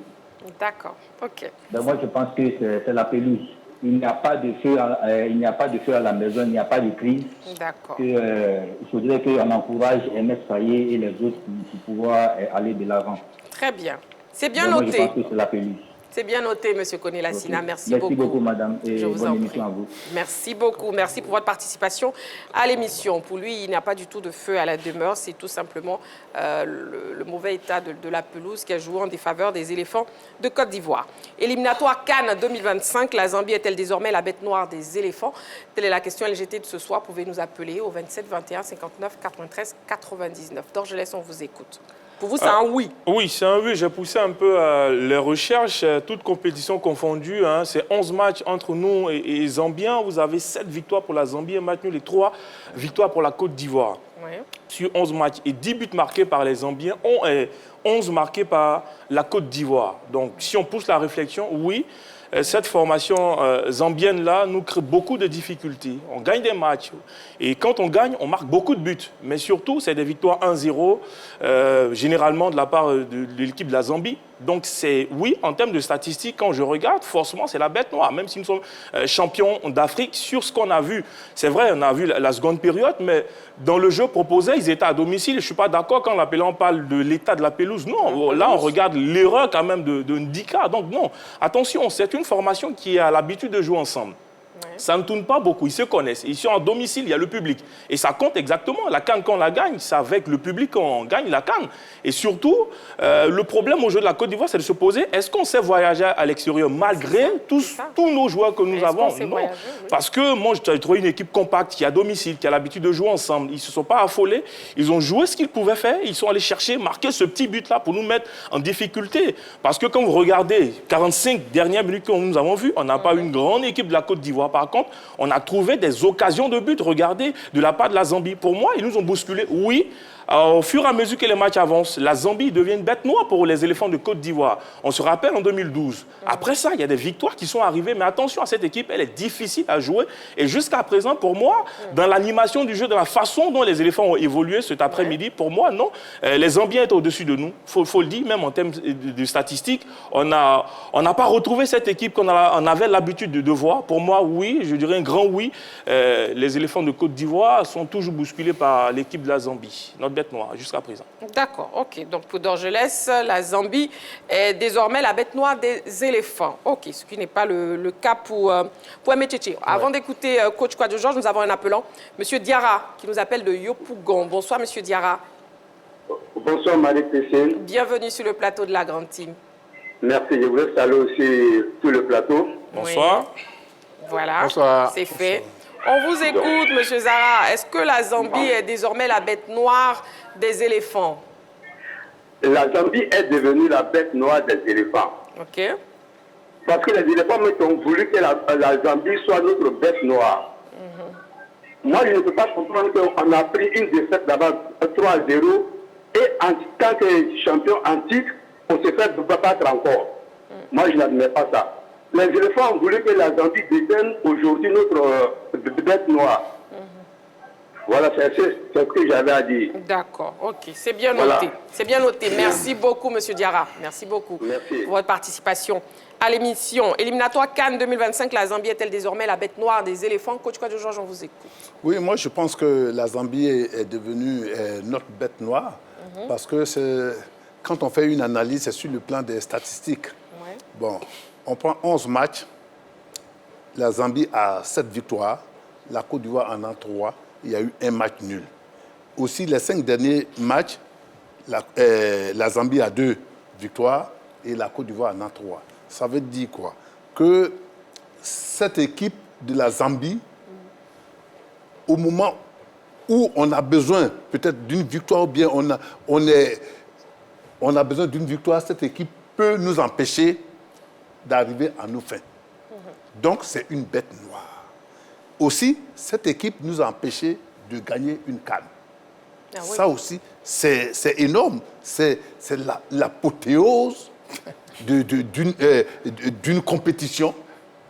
Speaker 1: D'accord, ok.
Speaker 8: Donc moi, je pense que c'est la pelouse. Il n'y a pas de feu, à la maison, il n'y a pas de crise.
Speaker 1: D'accord.
Speaker 8: Il faudrait qu'on encourage MS Faye et les autres pour pouvoir aller de l'avant.
Speaker 1: Très bien. C'est bien
Speaker 8: donc
Speaker 1: noté.
Speaker 8: Moi, je pense que c'est la pelouse.
Speaker 1: C'est bien noté, M. Koné Lassina.
Speaker 8: Okay.
Speaker 1: Merci beaucoup.
Speaker 8: Merci beaucoup, madame, et bonne émission à vous.
Speaker 1: Merci beaucoup. Merci pour votre participation à l'émission. Pour lui, il n'y a pas du tout de feu à la demeure. C'est tout simplement le mauvais état de la pelouse qui a joué en défaveur des éléphants de Côte d'Ivoire. Éliminatoire CAN 2025. La Zambie est-elle désormais la bête noire des éléphants? Telle est la question LGT de ce soir. Vous pouvez nous appeler au 27 21 59 93 99. Dorgelès, on vous écoute. Pour vous, c'est un oui?
Speaker 3: Oui, c'est un oui. J'ai poussé un peu les recherches, toutes compétitions confondues. C'est 11 matchs entre nous et Zambiens. Vous avez 7 victoires pour la Zambie, un match nul et 3 victoires pour la Côte d'Ivoire. Oui. Sur 11 matchs et 10 buts marqués par les Zambiens, 11 marqués par la Côte d'Ivoire. Donc, si on pousse la réflexion, oui. Cette formation zambienne-là nous crée beaucoup de difficultés. On gagne des matchs et quand on gagne, on marque beaucoup de buts. Mais surtout, c'est des victoires 1-0, généralement de la part de l'équipe de la Zambie. Donc, oui, en termes de statistiques, quand je regarde, forcément, c'est la bête noire. Même si nous sommes champions d'Afrique, sur ce qu'on a vu, c'est vrai, on a vu la seconde période, mais dans le jeu proposé, ils étaient à domicile. Je ne suis pas d'accord quand l'appelant parle de l'état de la pelouse. Non, là, on regarde l'erreur quand même de Ndika. Donc, non, attention, c'est une formation qui a l'habitude de jouer ensemble. Ça ne tourne pas beaucoup, ils se connaissent. Ils sont en domicile, il y a le public. Et ça compte exactement. La CAN, quand on la gagne, c'est avec le public qu'on gagne la CAN. Et surtout, le problème au jeu de la Côte d'Ivoire, c'est de se poser, est-ce qu'on sait voyager à l'extérieur malgré tous nos joueurs que nous avons? Non. Parce que moi, j'ai trouvé une équipe compacte qui est à domicile, qui a l'habitude de jouer ensemble. Ils ne se sont pas affolés. Ils ont joué ce qu'ils pouvaient faire. Ils sont allés chercher, marquer ce petit but-là pour nous mettre en difficulté. Parce que quand vous regardez 45 dernières minutes que nous avons vues, on n'a pas une grande équipe de la Côte d'Ivoire. Par contre, on a trouvé des occasions de but, regardez, de la part de la Zambie. Pour moi, ils nous ont bousculé. Oui, au fur et à mesure que les matchs avancent, la Zambie devient une bête noire pour les éléphants de Côte d'Ivoire. On se rappelle en 2012. Après ça, il y a des victoires qui sont arrivées. Mais attention à cette équipe, elle est difficile à jouer. Et jusqu'à présent, pour moi, dans l'animation du jeu, dans la façon dont les éléphants ont évolué cet après-midi, pour moi, non. Les Zambiens étaient au-dessus de nous. Faut le dire, même en termes de statistiques. On n'a pas retrouvé cette équipe qu'on avait l'habitude de voir. Pour moi, oui, je dirais un grand oui. Les éléphants de Côte d'Ivoire sont toujours bousculés par l'équipe de la Zambie, notre bête noire, jusqu'à présent.
Speaker 1: D'accord, ok. Donc pour Dorgelès, la Zambie est désormais la bête noire des éléphants. Ok, ce qui n'est pas le cas pour Emetcheche. Avant d'écouter coach Kouadio Georges, nous avons un appelant, M. Diarra, qui nous appelle de Yopougon. Bonsoir, M. Diarra.
Speaker 9: Bonsoir, Marie-Christine.
Speaker 1: Bienvenue sur le plateau de la Grande Team.
Speaker 9: Merci, je voulais saluer aussi tout le plateau.
Speaker 3: Bonsoir.
Speaker 1: Oui. Voilà,
Speaker 4: Bonsoir.
Speaker 1: c'est fait. On vous écoute, M. Zara. Est-ce que la Zambie est désormais la bête noire des éléphants?
Speaker 9: La Zambie est devenue la bête noire des éléphants.
Speaker 1: OK.
Speaker 9: Parce que les éléphants ont voulu que la Zambie soit notre bête noire. Moi, je ne peux pas comprendre qu'on a pris une défaite là-bas 3-0 et en tant que champion en titre, on se fait battre encore. Moi, je n'admets pas ça. Les éléphants ont voulu que la Zambie devienne aujourd'hui notre bête noire. Voilà, c'est ce que j'avais à dire.
Speaker 1: D'accord, ok, c'est bien noté. Voilà. C'est bien noté. Merci beaucoup, M. Diarra. Merci beaucoup pour votre participation à l'émission. Éliminatoire Cannes 2025, la Zambie est-elle désormais la bête noire des éléphants? Coach Kouadio Georges, on vous écoute.
Speaker 5: Oui, moi je pense que la Zambie est devenue notre bête noire parce que quand on fait une analyse, c'est sur le plan des statistiques. Ouais. Bon, on prend 11 matchs, la Zambie a 7 victoires, la Côte d'Ivoire en a 3, il y a eu un match nul. Aussi, les 5 derniers matchs, la Zambie a 2 victoires et la Côte d'Ivoire en a 3. Ça veut dire quoi? Que cette équipe de la Zambie, au moment où on a besoin peut-être d'une victoire ou bien on a besoin d'une victoire, cette équipe peut nous empêcher d'arriver à nos fins. Donc, c'est une bête noire. Aussi, cette équipe nous a empêché de gagner une CAN. Ah, oui. Ça aussi, c'est énorme. C'est l'apothéose d'une compétition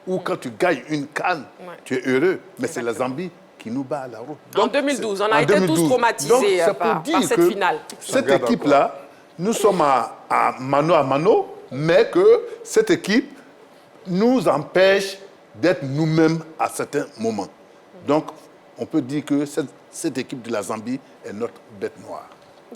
Speaker 5: où quand tu gagnes une CAN, tu es heureux. Mais c'est la Zambie qui nous bat à la route.
Speaker 1: Donc, en 2012, on a été tous traumatisés par cette finale.
Speaker 5: Cette équipe-là, nous sommes à mano, mais que cette équipe nous empêche d'être nous-mêmes à certains moments. Donc, on peut dire que cette équipe de la Zambie est notre bête noire.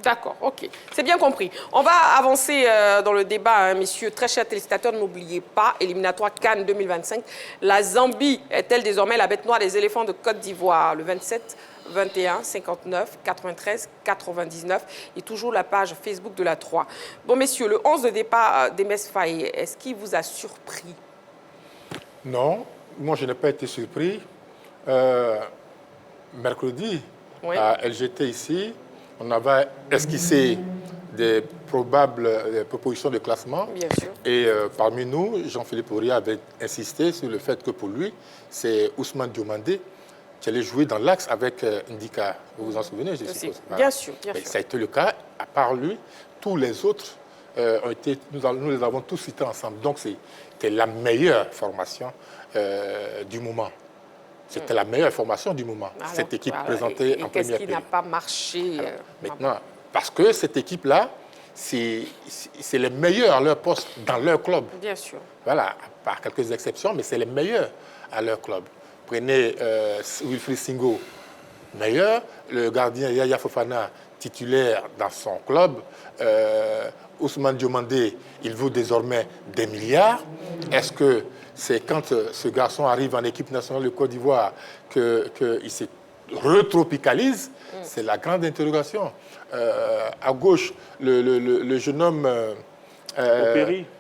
Speaker 1: D'accord, ok. C'est bien compris. On va avancer dans le débat, hein, messieurs. Très chers téléspectateurs, n'oubliez pas, éliminatoire Cannes 2025. La Zambie est-elle désormais la bête noire des éléphants de Côte d'Ivoire? Le 27, 21, 59, 93, 99 et toujours la page Facebook de la 3. Bon, messieurs, le 11 de départ d'Emes Faye, est-ce qu'il vous a surpris?
Speaker 4: Non, moi je n'ai pas été surpris. Mercredi, oui, à LGT ici, on avait esquissé des probables propositions de classement. Bien sûr. Et parmi nous, Jean-Philippe Aurier avait insisté sur le fait que pour lui, c'est Ousmane Diomandé qui allait jouer dans l'axe avec Ndika. Vous vous en souvenez, je suppose.
Speaker 1: Bien sûr, bien sûr.
Speaker 4: Ça a été le cas. À part lui, tous les autres ont été, nous les avons tous cités ensemble. Donc c'était la meilleure formation du moment. C'était la meilleure formation du moment, alors, cette équipe présentée en première période.
Speaker 1: Qu'est-ce qui n'a pas marché
Speaker 4: maintenant, parce que cette équipe-là, c'est les meilleurs à leur poste dans leur club.
Speaker 1: Bien sûr.
Speaker 4: Voilà, par quelques exceptions, mais c'est les meilleurs à leur club. Prenez Wilfried Singo, meilleur, le gardien Yaya Fofana, titulaire dans son club. Ousmane Diomandé, il vaut désormais des milliards. Est-ce que c'est quand ce garçon arrive en équipe nationale de Côte d'Ivoire qu'il se retropicalise? C'est la grande interrogation. À gauche, le jeune homme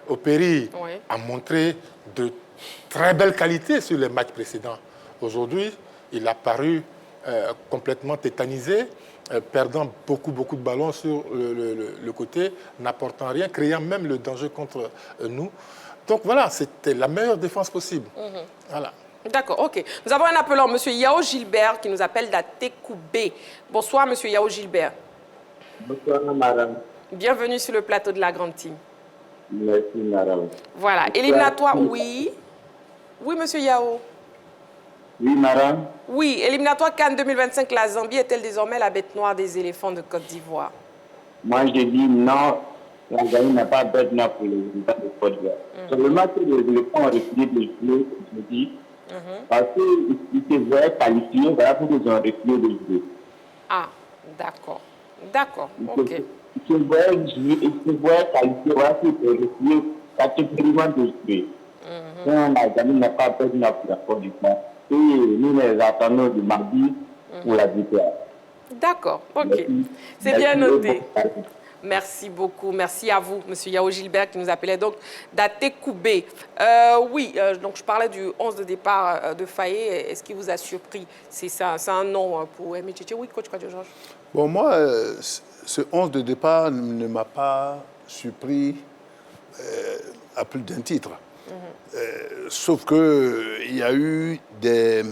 Speaker 4: Opéry a montré de très belles qualités sur les matchs précédents. Aujourd'hui, il a paru complètement tétanisé, perdant beaucoup de ballons sur le côté, n'apportant rien, créant même le danger contre nous. Donc voilà, c'était la meilleure défense possible. Voilà.
Speaker 1: D'accord, ok. Nous avons un appelant, M. Yao Gilbert, qui nous appelle d'Atekoubé. Bonsoir, M. Yao Gilbert.
Speaker 10: Bonsoir, madame.
Speaker 1: Bienvenue sur le plateau de la Grande Team.
Speaker 10: Merci, madame.
Speaker 1: Voilà, éliminatoire, oui. Oui, M. Yao.
Speaker 10: Oui, madame.
Speaker 1: Oui, éliminatoire Cannes 2025, la Zambie est-elle désormais la bête noire des éléphants de Côte d'Ivoire?
Speaker 10: Moi, je dis non, la Zambie n'a pas bête noire pour les éléphants de Côte d'Ivoire. Seulement que les éléphants ont refusé de jouer aujourd'hui, parce qu'ils se voyaient qualifiés, voilà pourquoi ils ont refusé de jouer.
Speaker 1: Ah, d'accord. D'accord, ok.
Speaker 10: Ils se voyaient qualifiés, voilà pourquoi ils ont refusé catégoriquement de jouer. Donc, la Zambie n'a pas bête noire pour la Côte d'Ivoire. Et nous les attendons du mardi pour la victoire.
Speaker 1: D'accord, ok. C'est bien noté. Merci beaucoup. Merci à vous, M. Yao Gilbert, qui nous appelait donc d'Atekoubé. Oui, donc je parlais du 11 de départ de Faye. Est-ce qu'il vous a surpris? C'est un nom pour Aimé Tchétché. Oui, coach Georges.
Speaker 5: Bon, moi, ce 11 de départ ne m'a pas surpris à plus d'un titre. Sauf qu'il y a eu des...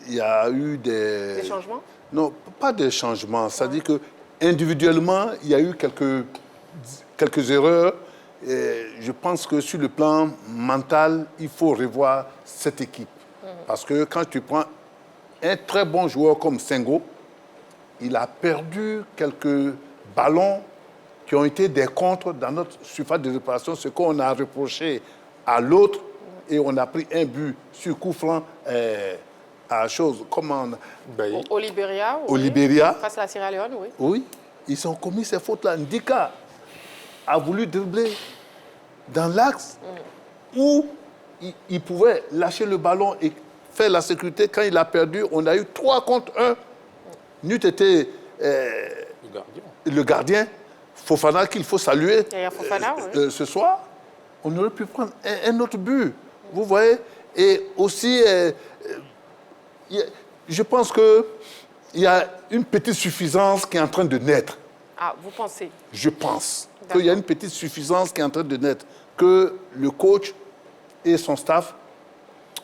Speaker 5: Des
Speaker 1: changements?
Speaker 5: Non, pas des changements. C'est-à-dire qu'individuellement, il y a eu quelques erreurs. Et je pense que sur le plan mental, il faut revoir cette équipe. Parce que quand tu prends un très bon joueur comme Senghor, il a perdu quelques ballons qui ont été des contres dans notre surface de réparation, ce qu'on a reproché à l'autre, et on a pris un but sur coup franc à chose. Comment
Speaker 1: Au Libéria.
Speaker 5: Au Libéria.
Speaker 1: Face à la Sierra Leone, oui.
Speaker 5: Oui, ils ont commis ces fautes-là. Ndika a voulu dribbler dans l'axe où il pouvait lâcher le ballon et faire la sécurité. Quand il a perdu, on a eu 3 contre 1. N'eût été le gardien, Fofana, qu'il faut saluer
Speaker 1: Fofana, oui.
Speaker 5: Ce soir. On aurait pu prendre un autre but, vous voyez. Et aussi, je pense qu'il y a une petite suffisance qui est en train de naître.
Speaker 1: Ah, vous pensez?
Speaker 5: Je pense qu'il y a une petite suffisance qui est en train de naître, que le coach et son staff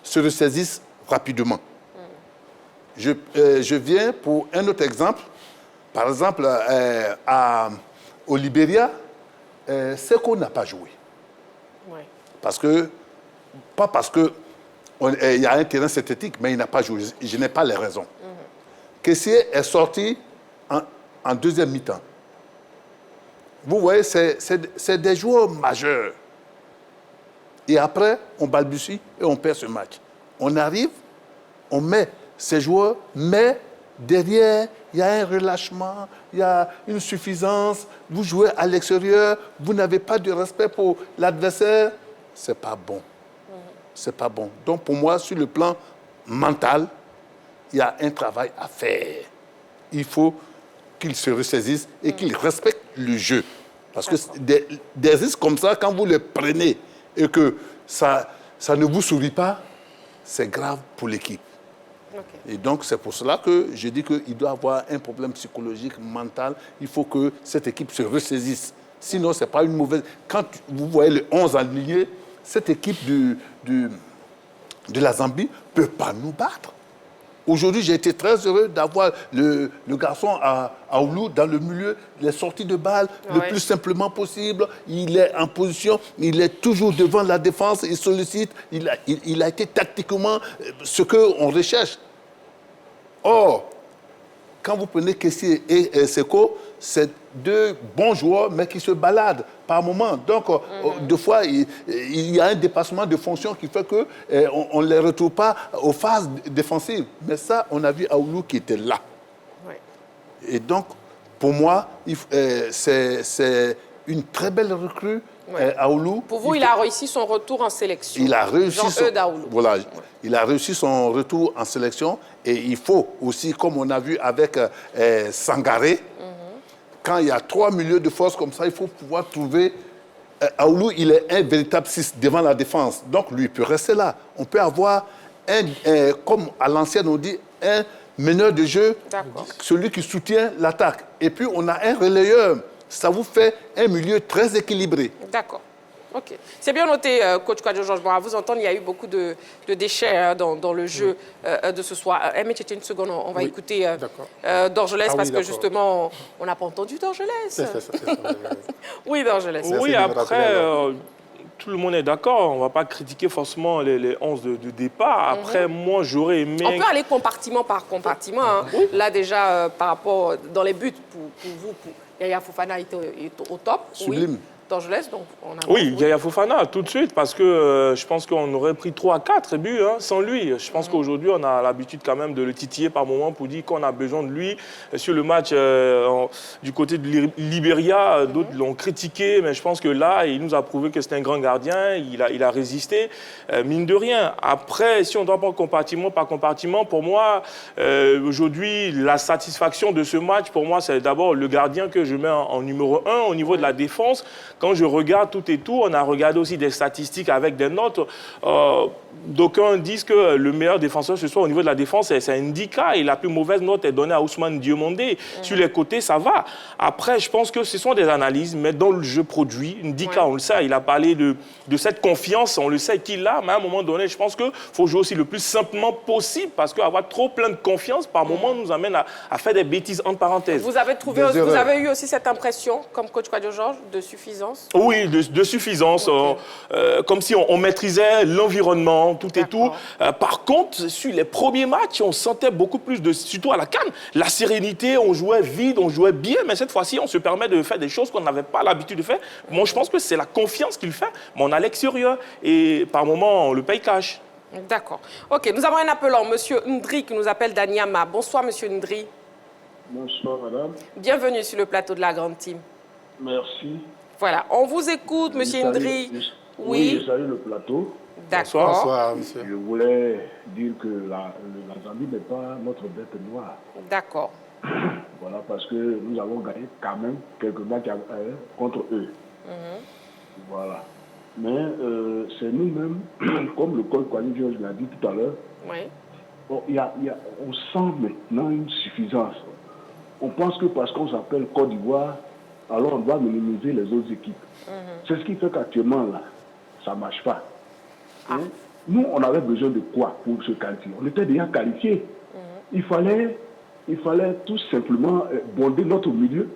Speaker 5: se ressaisissent rapidement. Je viens pour un autre exemple. Par exemple, au Libéria, Seko n'a pas joué.
Speaker 1: Ouais.
Speaker 5: Pas parce qu'il y a un terrain synthétique, mais il n'a pas joué. Je n'ai pas les raisons. Kessié est sorti en deuxième mi-temps. Vous voyez, c'est des joueurs majeurs. Et après, on balbutie et on perd ce match. On arrive, on met ces joueurs, mais derrière, il y a un relâchement, il y a une suffisance. Vous jouez à l'extérieur, vous n'avez pas de respect pour l'adversaire. C'est pas bon. C'est pas bon. Donc pour moi, sur le plan mental, il y a un travail à faire. Il faut qu'ils se ressaisissent et qu'ils respectent le jeu. Parce que des risques comme ça, quand vous les prenez et que ça ne vous sourit pas, c'est grave pour l'équipe. Okay. Et donc, c'est pour cela que je dis qu'il doit y avoir un problème psychologique, mental. Il faut que cette équipe se ressaisisse. Sinon, ce n'est pas une mauvaise... Quand vous voyez les 11 alignés, cette équipe de la Zambie ne peut pas nous battre. Aujourd'hui, j'ai été très heureux d'avoir le garçon à Oulu dans le milieu, les sorties de balles le plus simplement possible. Il est en position, il est toujours devant la défense, il sollicite, il a été tactiquement ce qu'on recherche. Or, quand vous prenez Kessié et Seko, c'est 2 bons joueurs, mais qui se baladent par moment. Donc, deux fois, il y a un dépassement de fonction qui fait qu'on ne les retrouve pas aux phases défensives. Mais ça, on a vu Aoulou qui était là.
Speaker 1: Oui.
Speaker 5: Et donc, pour moi, c'est une très belle recrue. Aoulou.
Speaker 1: Pour vous, il a réussi son retour en sélection.
Speaker 5: Il a réussi
Speaker 1: voilà,
Speaker 5: il a réussi son retour en sélection et il faut aussi, comme on a vu avec Sangaré, quand il y a 3 milieux de force comme ça, il faut pouvoir trouver. Aoulou, il est un véritable 6 devant la défense. Donc, lui, il peut rester là. On peut avoir, comme à l'ancienne, on dit, un meneur de jeu, celui qui soutient l'attaque. Et puis, on a un relayeur. Ça vous fait un milieu très équilibré.
Speaker 1: D'accord. OK. C'est bien noté, coach Kwadjo Georges. Bon, à vous entendre, il y a eu beaucoup de déchets dans le jeu de ce soir. Une seconde, on va écouter Dorgelès parce que justement, on n'a pas entendu Dorgelès. Oui, Dorgelès.
Speaker 3: Oui, après, tout le monde est d'accord. On ne va pas critiquer forcément les 11 de départ. Après, moi, j'aurais aimé...
Speaker 1: On peut aller compartiment par compartiment. Hein. Là, déjà, par rapport dans les buts, pour vous, Yaya Fofana est au top.
Speaker 5: Sublime.
Speaker 1: Oui. Dorgelès, donc on a...
Speaker 3: Oui, Yaya Fofana, tout de suite, parce que je pense qu'on aurait pris 3 à 4 buts sans lui. Je pense qu'aujourd'hui, on a l'habitude quand même de le titiller par moment pour dire qu'on a besoin de lui. Sur le match du côté de Libéria, d'autres l'ont critiqué, mais je pense que là, il nous a prouvé que c'est un grand gardien, il a résisté, mine de rien. Après, si on doit prendre compartiment par compartiment, pour moi, aujourd'hui, la satisfaction de ce match, pour moi, c'est d'abord le gardien que je mets en numéro 1 au niveau de la défense. Quand je regarde tout et tout, on a regardé aussi des statistiques avec des notes. D'aucuns disent que le meilleur défenseur ce soir au niveau de la défense, c'est Ndika. Et la plus mauvaise note est donnée à Ousmane Diomandé. Sur les côtés, ça va. Après, je pense que ce sont des analyses, mais dans le jeu produit, Ndika, on le sait, il a parlé de cette confiance, on le sait qu'il a, mais à un moment donné, je pense qu'il faut jouer aussi le plus simplement possible, parce qu'avoir trop plein de confiance, par moment, nous amène à faire des bêtises entre parenthèses.
Speaker 1: Vous avez eu aussi cette impression, comme coach Kwadjo Georges, de suffisance?
Speaker 3: Oui, de suffisance, comme si on maîtrisait l'environnement, tout et tout. Par contre, sur les premiers matchs, on sentait beaucoup plus, surtout à la CAN, la sérénité, on jouait vide, on jouait bien, mais cette fois-ci, on se permet de faire des choses qu'on n'avait pas l'habitude de faire. Moi, je pense que c'est la confiance qu'il fait, mais on a l'extérieur et par moments, on le paye cash.
Speaker 1: D'accord. OK, nous avons un appelant, monsieur Ndri, qui nous appelle d'Anyama. Bonsoir, monsieur Ndri.
Speaker 11: Bonsoir, madame.
Speaker 1: Bienvenue sur le plateau de la Grande Team.
Speaker 11: Merci.
Speaker 1: Voilà, on vous écoute, monsieur Ndri.
Speaker 11: Oui, je salue le plateau.
Speaker 1: D'accord.
Speaker 4: Bonsoir, monsieur.
Speaker 11: Je voulais dire que la Zambie n'est pas notre bête noire.
Speaker 1: D'accord.
Speaker 11: Voilà, parce que nous avons gagné quand même quelques matchs contre eux. Voilà. Mais c'est nous-mêmes, comme le coach Kwadjo Georges l'a dit tout à l'heure, on sent maintenant une suffisance. On pense que parce qu'on s'appelle Côte d'Ivoire, alors on doit minimiser les autres équipes. C'est ce qui fait qu'actuellement, là, ça ne marche pas. Nous, on avait besoin de quoi pour se qualifier? On était déjà qualifiés. Il fallait tout simplement bonder notre milieu.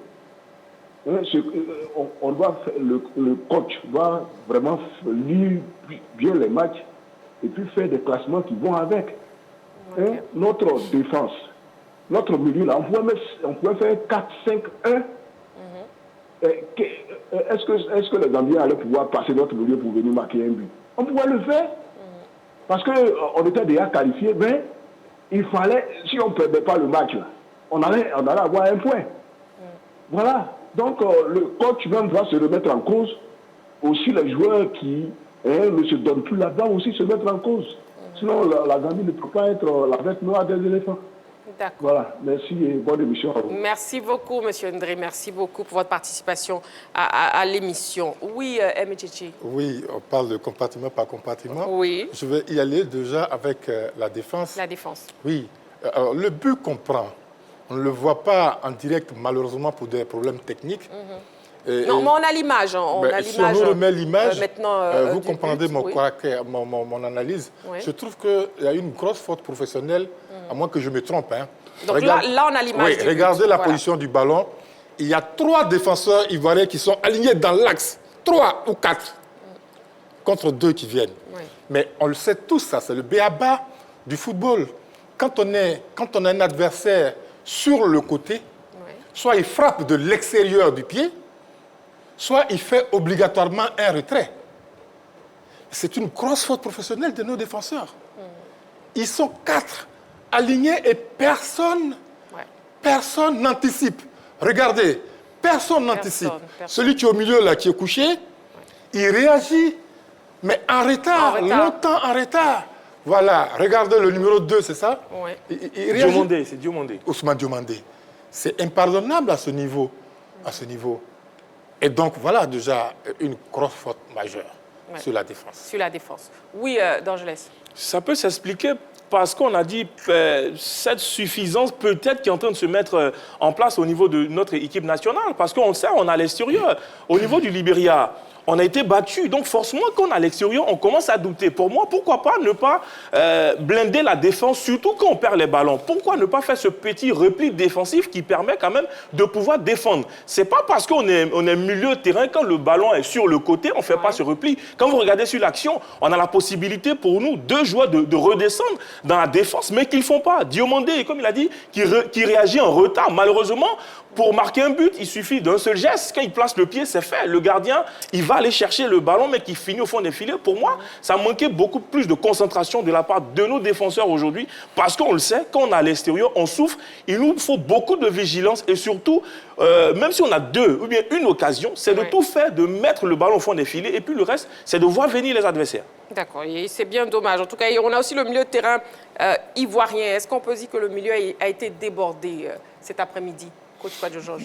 Speaker 11: On doit, le coach doit vraiment lire bien les matchs et puis faire des classements qui vont avec. Notre défense, notre milieu, là, on pouvait faire 4-5-1. Est-ce que les Gambiens allaient pouvoir passer notre milieu pour venir marquer un but? On pouvait le faire. Parce qu'on était déjà qualifiés, mais il fallait, si on ne perdait pas le match, là, on allait avoir un point. Voilà. Donc, le coach même va se remettre en cause. Aussi, les joueurs qui ne se donnent plus là-dedans aussi se mettre en cause. Sinon, la Gambie ne peut pas être la bête noire des éléphants.
Speaker 1: D'accord.
Speaker 11: Voilà, merci et bonne émission à vous.
Speaker 1: Merci beaucoup, monsieur Ndri. Merci beaucoup pour votre participation à l'émission. Oui, Emechichi.
Speaker 4: Oui, on parle de compartiment par compartiment.
Speaker 1: Oui.
Speaker 4: Je vais y aller déjà avec la défense.
Speaker 1: La défense.
Speaker 4: Oui. Alors, le but qu'on prend, on ne le voit pas en direct, malheureusement, pour des problèmes techniques.
Speaker 1: Non, mais on a l'image.
Speaker 4: Si on nous remet l'image, vous comprendrez
Speaker 1: but,
Speaker 4: mon analyse.
Speaker 1: Oui.
Speaker 4: Je trouve qu'il y a une grosse faute professionnelle, à moins que je me trompe. Hein.
Speaker 1: Donc là, on a l'image.
Speaker 4: Oui, regardez la position du ballon. Il y a 3 défenseurs ivoiriens qui sont alignés dans l'axe. 3 ou 4. Contre 2 qui viennent. Oui. Mais on le sait tous, ça, c'est le b.a.-ba du football. Quand on a un adversaire sur le côté, soit il frappe de l'extérieur du pied, soit il fait obligatoirement un retrait. C'est une grosse faute professionnelle de nos défenseurs. Ils sont 4 alignés et personne n'anticipe. Regardez, personne n'anticipe. Celui qui est au milieu, là, qui est couché, il réagit, mais en retard, longtemps en retard. Voilà, regardez le numéro 2, c'est ça?
Speaker 1: Oui.
Speaker 3: Diomandé, c'est Diomandé.
Speaker 4: Ousmane Diomandé. C'est impardonnable à ce niveau. Et donc, voilà déjà une grosse faute majeure sur la défense.
Speaker 1: Sur la défense. Oui, Dorgelès.
Speaker 3: Ça peut s'expliquer parce qu'on a dit cette suffisance peut-être qui est en train de se mettre en place au niveau de notre équipe nationale. Parce qu'on le sait, on a l'extérieur. Au niveau du Libéria, on a été battu. Donc forcément, quand on est à l'extérieur, on commence à douter. Pour moi, pourquoi pas ne pas blinder la défense, surtout quand on perd les ballons? Pourquoi ne pas faire ce petit repli défensif qui permet quand même de pouvoir défendre? C'est pas parce qu'on est milieu de terrain, quand le ballon est sur le côté, on ne fait pas ce repli. Quand vous regardez sur l'action, on a la possibilité pour nous, 2 joueurs, de redescendre dans la défense, mais qu'ils ne font pas. Diomandé, comme il a dit, qui réagit en retard. Malheureusement, pour marquer un but, il suffit d'un seul geste. Quand il place le pied, c'est fait. Le gardien, il va aller chercher le ballon, mais qui finit au fond des filets. Pour moi, ça manquait beaucoup plus de concentration de la part de nos défenseurs aujourd'hui, parce qu'on le sait, quand on est à l'extérieur, on souffre. Il nous faut beaucoup de vigilance et surtout, même si on a 2 ou bien une occasion, c'est de tout faire, de mettre le ballon au fond des filets, et puis le reste, c'est de voir venir les adversaires. D'accord, et c'est bien dommage. En tout cas, on a aussi le milieu de terrain ivoirien. Est-ce qu'on peut dire que le milieu a été débordé cet après-midi?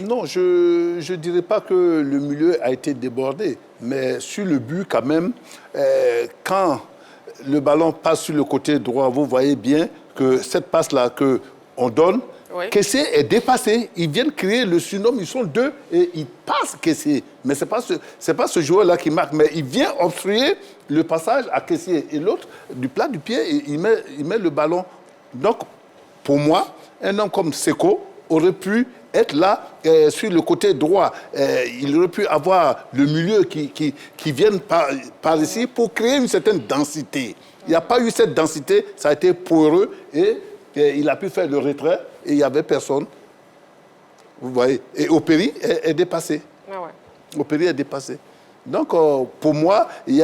Speaker 5: Non, je ne dirais pas que le milieu a été débordé, mais sur le but quand même, quand le ballon passe sur le côté droit, vous voyez bien que cette passe-là qu'on donne, Kessé est dépassé. Ils viennent créer le surnom, ils sont 2 et ils passent Kessé. Mais ce n'est pas ce joueur-là qui marque, mais il vient obstruer le passage à Kessé. Et l'autre, du plat du pied, il met le ballon. Donc, pour moi, un homme comme Seko aurait pu être là sur le côté droit. Il aurait pu avoir le milieu qui vienne par ici pour créer une certaine densité. Il n'y a pas eu cette densité, ça a été poreux et il a pu faire le retrait et il n'y avait personne. Vous voyez. Et Opéry est dépassé. Opéry est dépassé. Donc, pour moi, il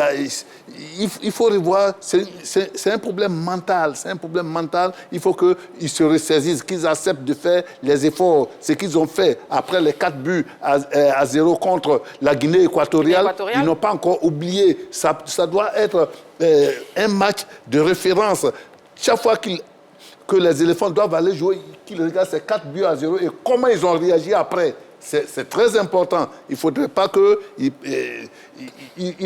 Speaker 5: faut revoir. C'est un problème mental. C'est un problème mental. Il faut qu'ils se ressaisissent, qu'ils acceptent de faire les efforts. Ce qu'ils ont fait après les 4 buts à 0 contre la Guinée équatoriale, ils n'ont pas encore oublié. Ça doit être un match de référence. Chaque fois que les éléphants doivent aller jouer, qu'ils regardent ces 4 buts à 0 et comment ils ont réagi après. C'est très important. Il ne faudrait pas qu'ils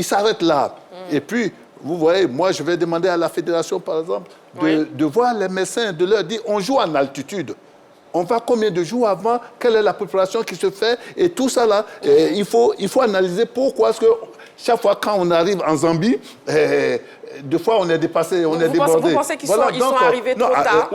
Speaker 5: s'arrêtent là. Et puis, vous voyez, moi, je vais demander à la fédération, par exemple, de voir les médecins, de leur dire, on joue en altitude. On va combien de jours avant? Quelle est la préparation qui se fait? Et tout ça, là, il faut analyser pourquoi est-ce que chaque fois quand on arrive en Zambie, 2 fois on est dépassé, on est débordé.
Speaker 1: Vous pensez qu'ils sont arrivés trop tard?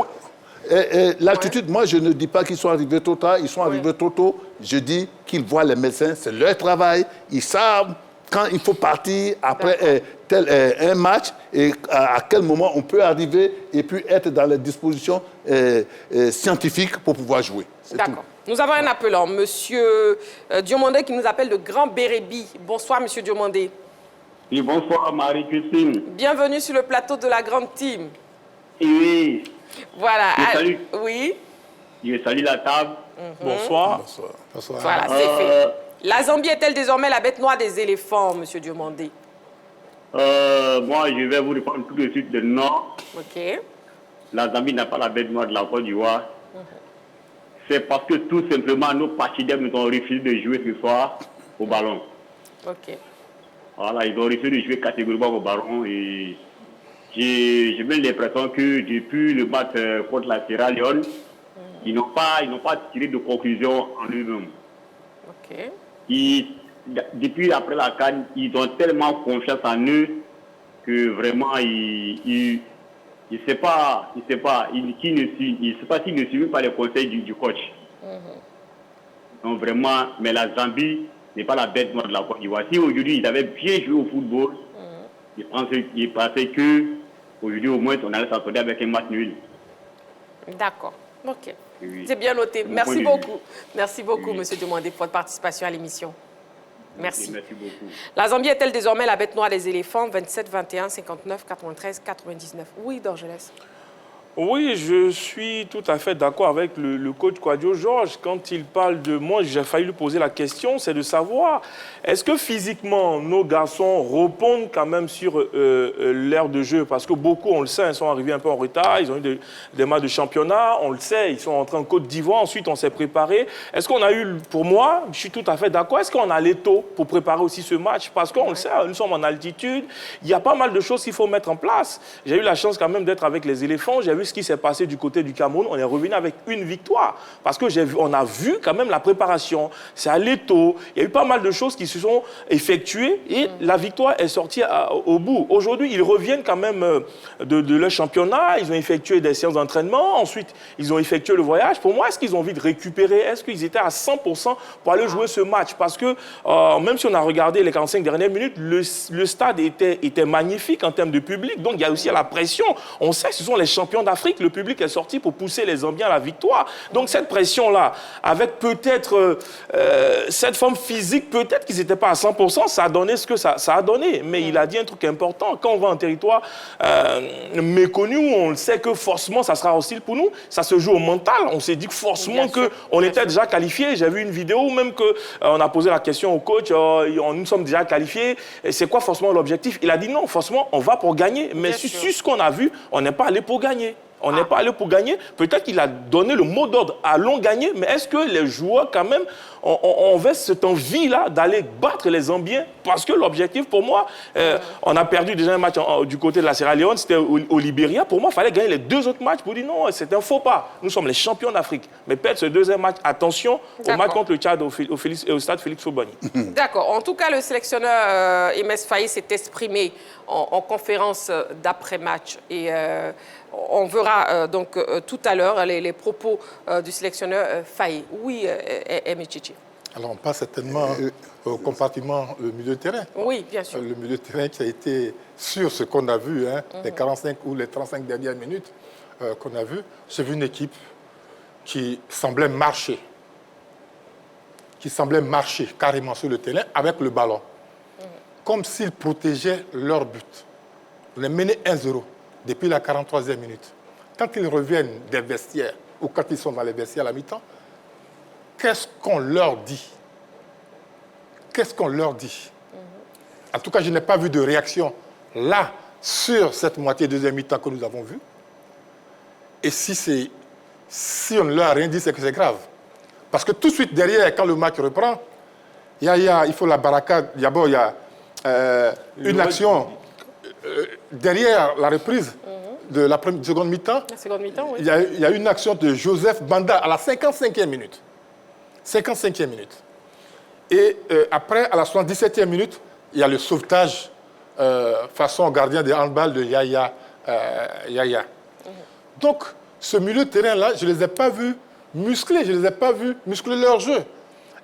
Speaker 5: L'altitude, moi, je ne dis pas qu'ils sont arrivés trop tard, ils sont arrivés trop tôt. Je dis qu'ils voient les médecins, c'est leur travail. Ils savent quand il faut partir après un match et à quel moment on peut arriver et puis être dans les dispositions scientifiques pour pouvoir jouer.
Speaker 1: D'accord. Nous avons un appelant, monsieur Diomandé, qui nous appelle de Grand Bérébi. Bonsoir, monsieur Diomandé.
Speaker 10: Oui, bonsoir, Marie-Christine.
Speaker 1: Bienvenue sur le plateau de la grande team.
Speaker 10: Oui.
Speaker 1: Voilà.
Speaker 10: Salut.
Speaker 1: Oui.
Speaker 10: Je salue la table.
Speaker 3: Bonsoir.
Speaker 4: Bonsoir.
Speaker 1: Voilà, c'est fait. La Zambie est-elle désormais la bête noire des éléphants, monsieur Diomandé?
Speaker 10: Moi, je vais vous répondre tout de suite de non.
Speaker 1: OK.
Speaker 10: La Zambie n'a pas la bête noire de la Côte d'Ivoire. C'est parce que tout simplement, nos partenaires nous ont refusé de jouer ce soir au ballon.
Speaker 1: OK.
Speaker 10: Voilà, ils ont refusé de jouer catégoriquement au ballon et j'ai même l'impression que depuis le match contre la Sierra Leone, ils n'ont pas tiré de conclusion en eux-mêmes.
Speaker 1: OK.
Speaker 10: Depuis après la CAN, ils ont tellement confiance en eux que vraiment, ils ne savent pas s'ils ne suivent pas les conseils du coach. Donc vraiment, mais la Zambie n'est pas la bête noire de la Côte d'Ivoire. Si aujourd'hui ils avaient bien joué au football, ils pensaient que aujourd'hui au moins on allait s'attendre avec un match nul.
Speaker 1: D'accord. OK.
Speaker 10: Oui.
Speaker 1: C'est bien noté. Merci beaucoup. Merci beaucoup, monsieur Diomandé, pour votre participation à l'émission. Merci.
Speaker 10: Merci beaucoup.
Speaker 1: La Zambie est-elle désormais la bête noire des éléphants? 27, 21, 59, 93, 99. Oui, Dorgelès.
Speaker 3: Oui, je suis tout à fait d'accord avec le coach Kouadio Georges. Quand il parle de moi, j'ai failli lui poser la question, c'est de savoir, est-ce que physiquement, nos garçons répondent quand même sur l'ère de jeu? Parce que beaucoup, on le sait, ils sont arrivés un peu en retard, ils ont eu des matchs de championnat, on le sait, ils sont entrés en Côte d'Ivoire, ensuite on s'est préparé. Est-ce qu'on a eu, pour moi, je suis tout à fait d'accord, est-ce qu'on a les taux pour préparer aussi ce match? Parce qu'on le sait, nous sommes en altitude, il y a pas mal de choses qu'il faut mettre en place. J'ai eu la chance quand même d'être avec les éléphants, j'ai vu ce qui s'est passé du côté du Cameroun, on est revenu avec une victoire. Parce qu'on a vu quand même la préparation, c'est allé tôt, il y a eu pas mal de choses qui se sont effectuées et la victoire est sortie au bout. Aujourd'hui, ils reviennent quand même de leur championnat, ils ont effectué des séances d'entraînement, ensuite ils ont effectué le voyage. Pour moi, est-ce qu'ils ont envie de récupérer? Est-ce qu'ils étaient à 100% pour aller jouer ce match? Parce que même si on a regardé les 45 dernières minutes, le stade était magnifique en termes de public, donc il y a aussi la pression. On sait que ce sont les champions d'Afrique, le public est sorti pour pousser les Zambiens à la victoire. Donc cette pression-là, avec peut-être cette forme physique, peut-être qu'ils n'étaient pas à 100%, ça a donné ce que ça a donné. Mais il a dit un truc important, quand on va en territoire méconnu, on le sait que forcément ça sera hostile pour nous, ça se joue au mental. On s'est dit que forcément qu'on était déjà qualifiés. J'ai vu une vidéo où même qu'on a posé la question au coach, nous sommes déjà qualifiés, c'est quoi forcément l'objectif? Il a dit non, forcément on va pour gagner. Mais sur ce qu'on a vu, on n'est pas allé pour gagner. On n'est pas allé pour gagner. Peut-être qu'il a donné le mot d'ordre, allons gagner, mais est-ce que les joueurs, quand même, ont cette envie-là d'aller battre les Zambiens? Parce que l'objectif, pour moi, on a perdu déjà un match du côté de la Sierra Leone, c'était au Libéria. Pour moi, il fallait gagner les 2 autres matchs pour dire non, c'est un faux pas. Nous sommes les champions d'Afrique. Mais perdre ce deuxième match, attention au match contre le Tchad au stade Félix Houphouët-Boigny.
Speaker 1: D'accord. En tout cas, le sélectionneur Imès Faye s'est exprimé en conférence d'après-match et on verra donc tout à l'heure les propos du sélectionneur Faye. Oui, Emichichi.
Speaker 4: Alors on passe certainement au compartiment le milieu de terrain.
Speaker 1: Oui, bien sûr.
Speaker 4: Le milieu de terrain qui a été sur ce qu'on a vu, les 45 ou les 35 dernières minutes qu'on a vu. J'ai vu une équipe qui semblait marcher. Carrément sur le terrain avec le ballon. Comme s'ils protégeaient leur but. On est mené 1-0 depuis la 43e minute. Quand ils reviennent des vestiaires ou quand ils sont dans les vestiaires à la mi-temps, qu'est-ce qu'on leur dit? En tout cas, je n'ai pas vu de réaction là sur cette moitié deuxième mi-temps que nous avons vue. Et si on ne leur a rien dit, c'est que c'est grave. Parce que tout de suite derrière, quand le match reprend, il faut la barricade. D'abord, il y a une action derrière la reprise de la seconde mi-temps.
Speaker 1: La seconde mi-temps, oui.
Speaker 4: Il y a une action de Joseph Banda à la 55e minute. 55e minute. Et après, à la 77e minute, il y a le sauvetage façon gardien de handball de Yaya. Donc, ce milieu de terrain-là, je ne les ai pas vus muscler, je ne les ai pas vus muscler leur jeu.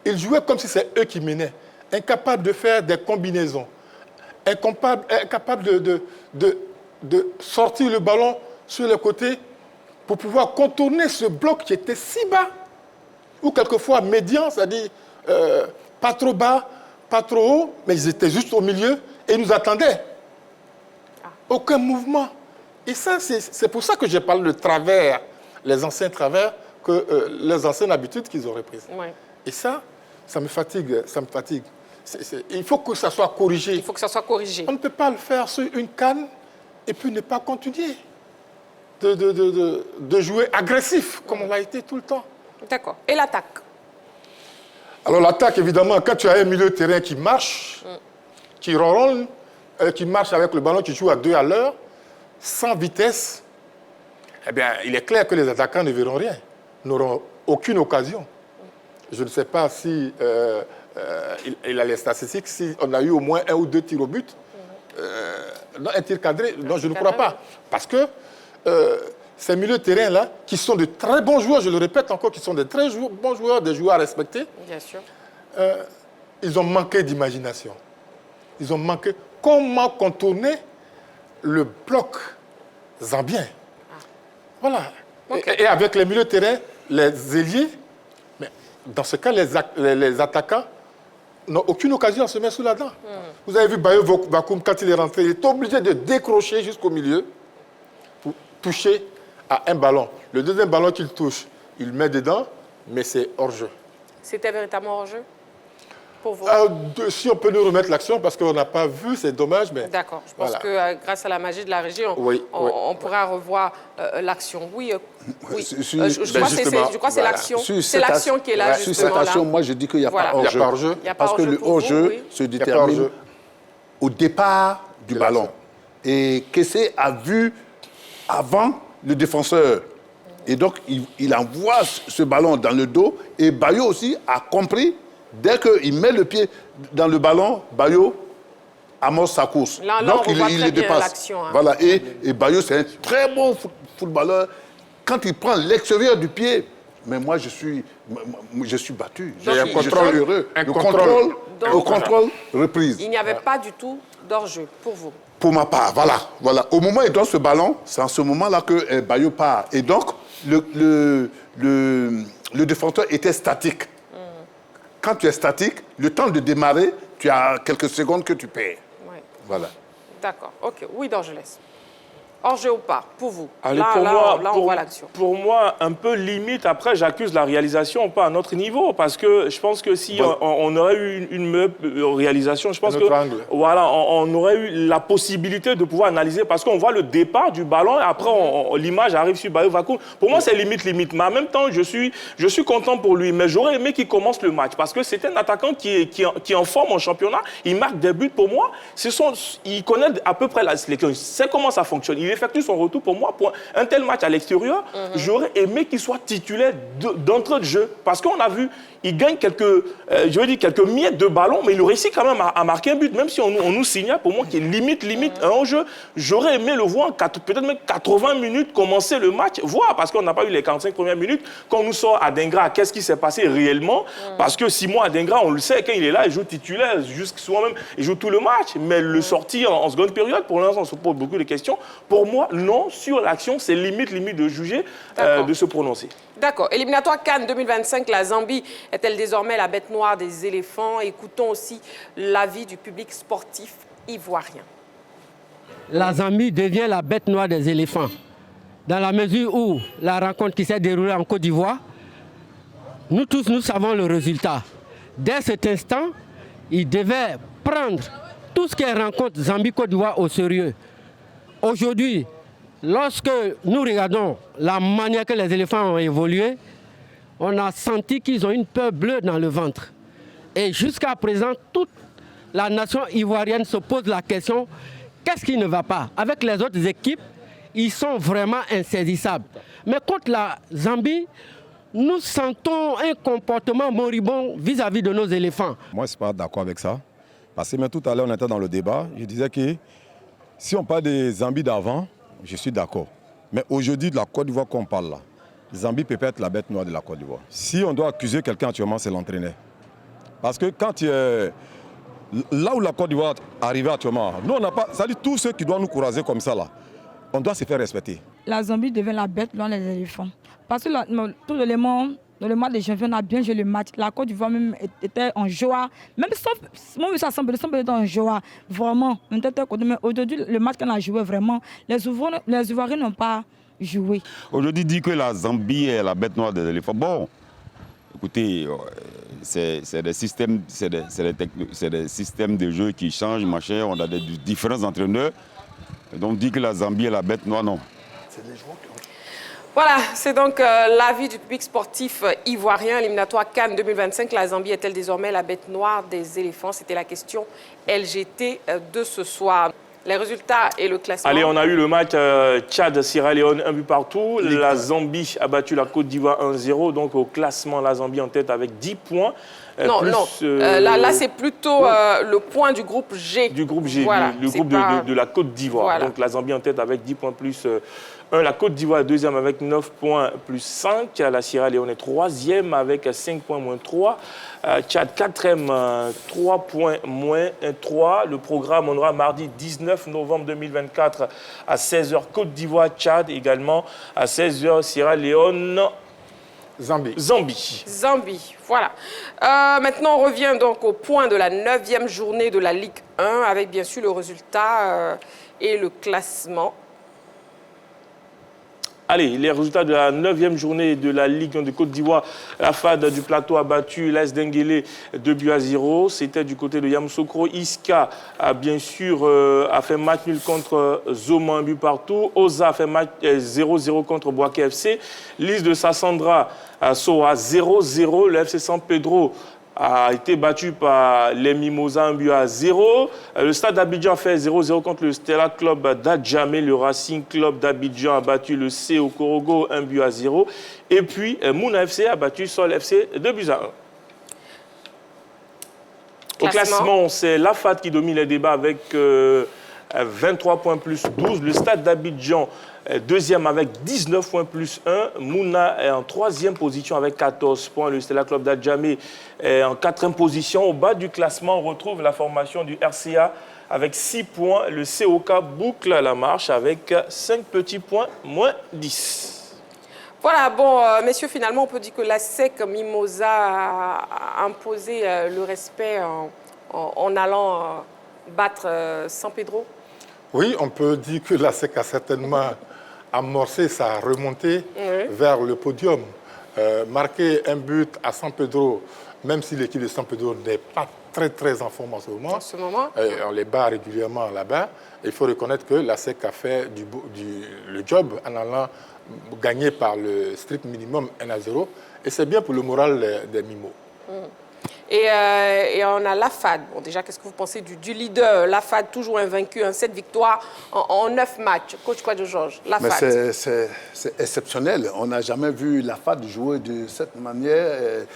Speaker 4: Ils jouaient comme si c'est eux qui menaient, incapables de faire des combinaisons, incapables de sortir le ballon sur le côté pour pouvoir contourner ce bloc qui était si bas, ou quelquefois médian, c'est-à-dire pas trop bas, pas trop haut, mais ils étaient juste au milieu et ils nous attendaient. Aucun mouvement. Et ça, c'est pour ça que j'ai parlé de travers, les anciens travers, les anciennes habitudes qu'ils ont reprises. Ouais. Et ça me fatigue, il faut que ça soit corrigé.
Speaker 1: Il faut que ça soit corrigé.
Speaker 4: On ne peut pas le faire sur une canne et puis ne pas continuer de jouer agressif, comme on l'a été tout le temps.
Speaker 1: D'accord. Et l'attaque?
Speaker 4: Alors l'attaque, évidemment, quand tu as un milieu de terrain qui marche, qui ronronne, qui marche avec le ballon, qui joue à 2 à l'heure, sans vitesse, eh bien, il est clair que les attaquants ne verront rien, n'auront aucune occasion. Je ne sais pas si il a les statistiques, si on a eu au moins 1 ou 2 tirs au but. Non, un tir cadré, non, je ne crois pas. Parce que ces milieux de terrain-là, qui sont de très bons joueurs, je le répète encore, qui sont de très bons joueurs, des joueurs à respecter,
Speaker 1: bien sûr.
Speaker 4: Ils ont manqué d'imagination. Ils ont manqué comment contourner le bloc zambien. Voilà. Okay. Et avec les milieux de terrain, les ailiers, mais dans ce cas, les attaquants n'ont aucune occasion à se mettre sous la dent. Vous avez vu Bayo Vakoum, quand il est rentré, il est obligé de décrocher jusqu'au milieu pour toucher à un ballon. Le deuxième ballon qu'il touche, il met dedans, mais c'est hors-jeu.
Speaker 1: C'était véritablement hors-jeu pour vous?
Speaker 4: Si on peut nous remettre l'action, parce qu'on n'a pas vu, c'est dommage.
Speaker 1: D'accord, je pense que grâce à la magie de la régie, on pourra revoir l'action. Oui, je crois que c'est l'action. C'est l'action qui est là, justement.
Speaker 5: Sur cette action, moi, je dis qu'il n'y a pas hors-jeu. Parce que le hors-jeu se détermine au départ du ballon. Et Kessé a vu avant le défenseur. Et donc, il envoie ce ballon dans le dos. Et Bayo aussi a compris, dès qu'il met le pied dans le ballon, Bayo amorce sa course.
Speaker 1: Là,
Speaker 5: donc,
Speaker 1: il
Speaker 5: le dépasse. Voilà. Et Bayo, c'est un très bon footballeur. Quand il prend l'extérieur du pied, mais moi, je suis battu. J'ai un contrôle heureux. Le contrôle reprise.
Speaker 1: Il n'y avait pas du tout d'hors-jeu pour vous?
Speaker 5: Pour ma part, voilà. Au moment où il donne ce ballon, c'est en ce moment-là que Bayo part. Et donc, le défenseur était statique. Quand tu es statique, le temps de démarrer, tu as quelques secondes que tu perds.
Speaker 1: Oui.
Speaker 5: Voilà.
Speaker 1: D'accord, ok. Oui, d'Angelès. Hors-jeu ou pas, pour vous?
Speaker 3: Allez,
Speaker 1: là, on voit l'action.
Speaker 3: Pour moi, un peu limite. Après, j'accuse la réalisation pas à notre niveau. Parce que je pense que si on aurait eu une meilleure réalisation, je pense que voilà, on aurait eu la possibilité de pouvoir analyser. Parce qu'on voit le départ du ballon et après, l'image arrive sur Bayo Vakoun. Pour moi, c'est limite. Mais en même temps, je suis content pour lui. Mais j'aurais aimé qu'il commence le match. Parce que c'est un attaquant qui est en forme en championnat. Il marque des buts pour moi. Il connaît à peu près la sélection. Il sait comment ça fonctionne. Il effectue son retour pour moi. Pour un tel match à l'extérieur, j'aurais aimé qu'il soit titulaire d'entrée de jeu. Parce qu'on a vu, il gagne quelques miettes de ballon, mais il réussit quand même à marquer un but, même si on nous signale, pour moi, qu'il est limite un enjeu. J'aurais aimé le voir, peut-être même 80 minutes, commencer le match, voir, parce qu'on n'a pas eu les 45 premières minutes. Quand on nous sort à Dingra, qu'est-ce qui s'est passé réellement? Parce que Simon Adingra, on le sait, quand il est là, il joue titulaire, souvent même, il joue tout le match, mais le sortir en seconde période, pour l'instant, on se pose beaucoup de questions. Pour moi, non, sur l'action, c'est limite de juger, de se prononcer.
Speaker 1: D'accord. Éliminatoire Cannes 2025, la Zambie est-elle désormais la bête noire des éléphants? Écoutons aussi l'avis du public sportif ivoirien.
Speaker 12: La Zambie devient la bête noire des éléphants. Dans la mesure où la rencontre qui s'est déroulée en Côte d'Ivoire, nous tous, nous savons le résultat. Dès cet instant, ils devaient prendre tout ce qui est rencontre Zambie-Côte d'Ivoire au sérieux. Aujourd'hui, lorsque nous regardons la manière que les éléphants ont évolué, on a senti qu'ils ont une peur bleue dans le ventre. Et jusqu'à présent, toute la nation ivoirienne se pose la question, qu'est-ce qui ne va pas? Avec les autres équipes, ils sont vraiment insaisissables. Mais contre la Zambie, nous sentons un comportement moribond vis-à-vis de nos éléphants.
Speaker 13: Moi, je ne suis pas d'accord avec ça. Parce que même tout à l'heure, on était dans le débat, je disais que si on parle des Zambie d'avant, je suis d'accord. Mais aujourd'hui, de la Côte d'Ivoire qu'on parle là, Zambie peut être la bête noire de la Côte d'Ivoire. Si on doit accuser quelqu'un actuellement, c'est l'entraîneur. Parce que quand il est là où la Côte d'Ivoire arrive actuellement, nous on n'a pas, c'est-à-dire tous ceux qui doivent nous courager comme ça là, on doit se faire respecter.
Speaker 14: La Zambie devient la bête noire des éléphants. Parce que tout l'élément, dans le mois de janvier, on a bien joué le match. La Côte d'Ivoire même était en joie. Même sauf, moi, ça semble être en joie. Vraiment. Mais aujourd'hui, le match qu'on a joué, vraiment, les Ivoiriens n'ont pas joué.
Speaker 15: Aujourd'hui, dire que la Zambie est la bête noire des éléphants, bon, écoutez, c'est des systèmes de jeu qui changent, machin. On a des différents entraîneurs. Donc, dire que la Zambie est la bête noire, non.
Speaker 5: C'est les joueurs qui ont...
Speaker 1: Voilà, c'est donc l'avis du public sportif ivoirien. Éliminatoire Cannes 2025, la Zambie est-elle désormais la bête noire des éléphants? C'était la question LGT de ce soir. Les résultats et le classement.
Speaker 3: Allez, on a eu le match Tchad-Sierra Leone, un but partout. La Zambie a battu la Côte d'Ivoire 1-0. Donc au classement, la Zambie en tête avec 10 points.
Speaker 1: Là c'est plutôt le point du groupe G.
Speaker 3: Du groupe G,
Speaker 1: voilà,
Speaker 3: le groupe de la Côte d'Ivoire. Voilà. Donc la Zambie en tête avec 10 points plus 1. La Côte d'Ivoire est deuxième avec 9 points plus 5. La Sierra Leone est troisième avec 5 points moins 3. Tchad quatrième, 3 points moins 3. Le programme, on aura mardi 19 novembre 2024 à 16h Côte d'Ivoire, Tchad également à 16h Sierra Leone. Zambie,
Speaker 1: voilà. Maintenant, on revient donc au point de la 9e journée de la Ligue 1 avec bien sûr le résultat et le classement.
Speaker 3: Allez, les résultats de la 9e journée de la Ligue de Côte d'Ivoire. La FAD du Plateau a battu l'AS Denguélé 2-0. C'était du côté de Yamoussoukro. Iska a bien sûr a fait match nul contre Zoma, 1 but partout. Oza a fait match 0-0 contre Boaké FC. Lys de Sassandra à Soa 0-0. Le FC San Pedro a été battu par les Mimosas 1-0. Le Stade d'Abidjan a fait 0-0 contre le Stella Club d'Adjamé. Le Racing Club d'Abidjan a battu le C Okorogo 1-0. Et puis, Mouna FC a battu Sol FC 2-1. Au classement, c'est la FAD qui domine les débats avec 23 points plus 12. Le Stade d'Abidjan deuxième avec 19 points plus 1. Mouna est en 3e position avec 14 points. Le Stella Club d'Adjamé est en 4e position. Au bas du classement, on retrouve la formation du RCA avec 6 points. Le COK boucle la marche avec 5 petits points, moins 10.
Speaker 1: Voilà, bon, messieurs, finalement, on peut dire que la SEC Mimosa a imposé le respect en allant battre San Pedro.
Speaker 4: Oui, on peut dire que la SEC a certainement amorcé sa remontée vers le podium. Marquer un but à San Pedro, même si l'équipe de San Pedro n'est pas très en forme en ce moment, on les bat régulièrement là-bas, il faut reconnaître que la SEC a fait le job en allant gagner par le strict minimum 1-0, et c'est bien pour le moral des Mimos.
Speaker 1: Et on a la FAD. Bon, déjà, qu'est-ce que vous pensez du leader? La FAD, toujours invaincu, 7 victoires en 9 matchs. Coach Kouadio Georges, la FAD.
Speaker 5: C'est exceptionnel. On n'a jamais vu la FAD jouer de cette manière.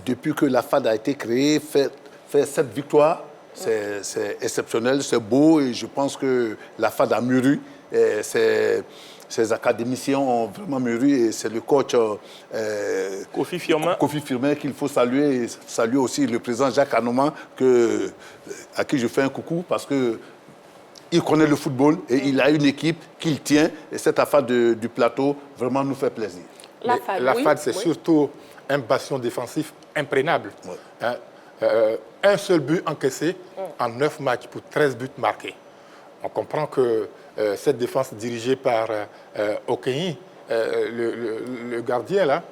Speaker 5: Depuis que la FAD a été créée, fait 7 victoires. C'est exceptionnel, c'est beau, et je pense que la FAD a mûri. Ces académiciens ont vraiment mûri, et c'est le coach
Speaker 3: Kofi Firmin
Speaker 5: qu'il faut saluer, et saluer aussi le président Jacques Anouma, à qui je fais un coucou, parce qu'il connaît le football et il a une équipe qu'il tient, et cette affaire du plateau vraiment nous fait plaisir.
Speaker 4: La FAD, c'est surtout un bastion défensif imprégnable. Un seul but encaissé en 9 matchs pour 13 buts marqués. On comprend que cette défense dirigée par Okenyi, le gardien là,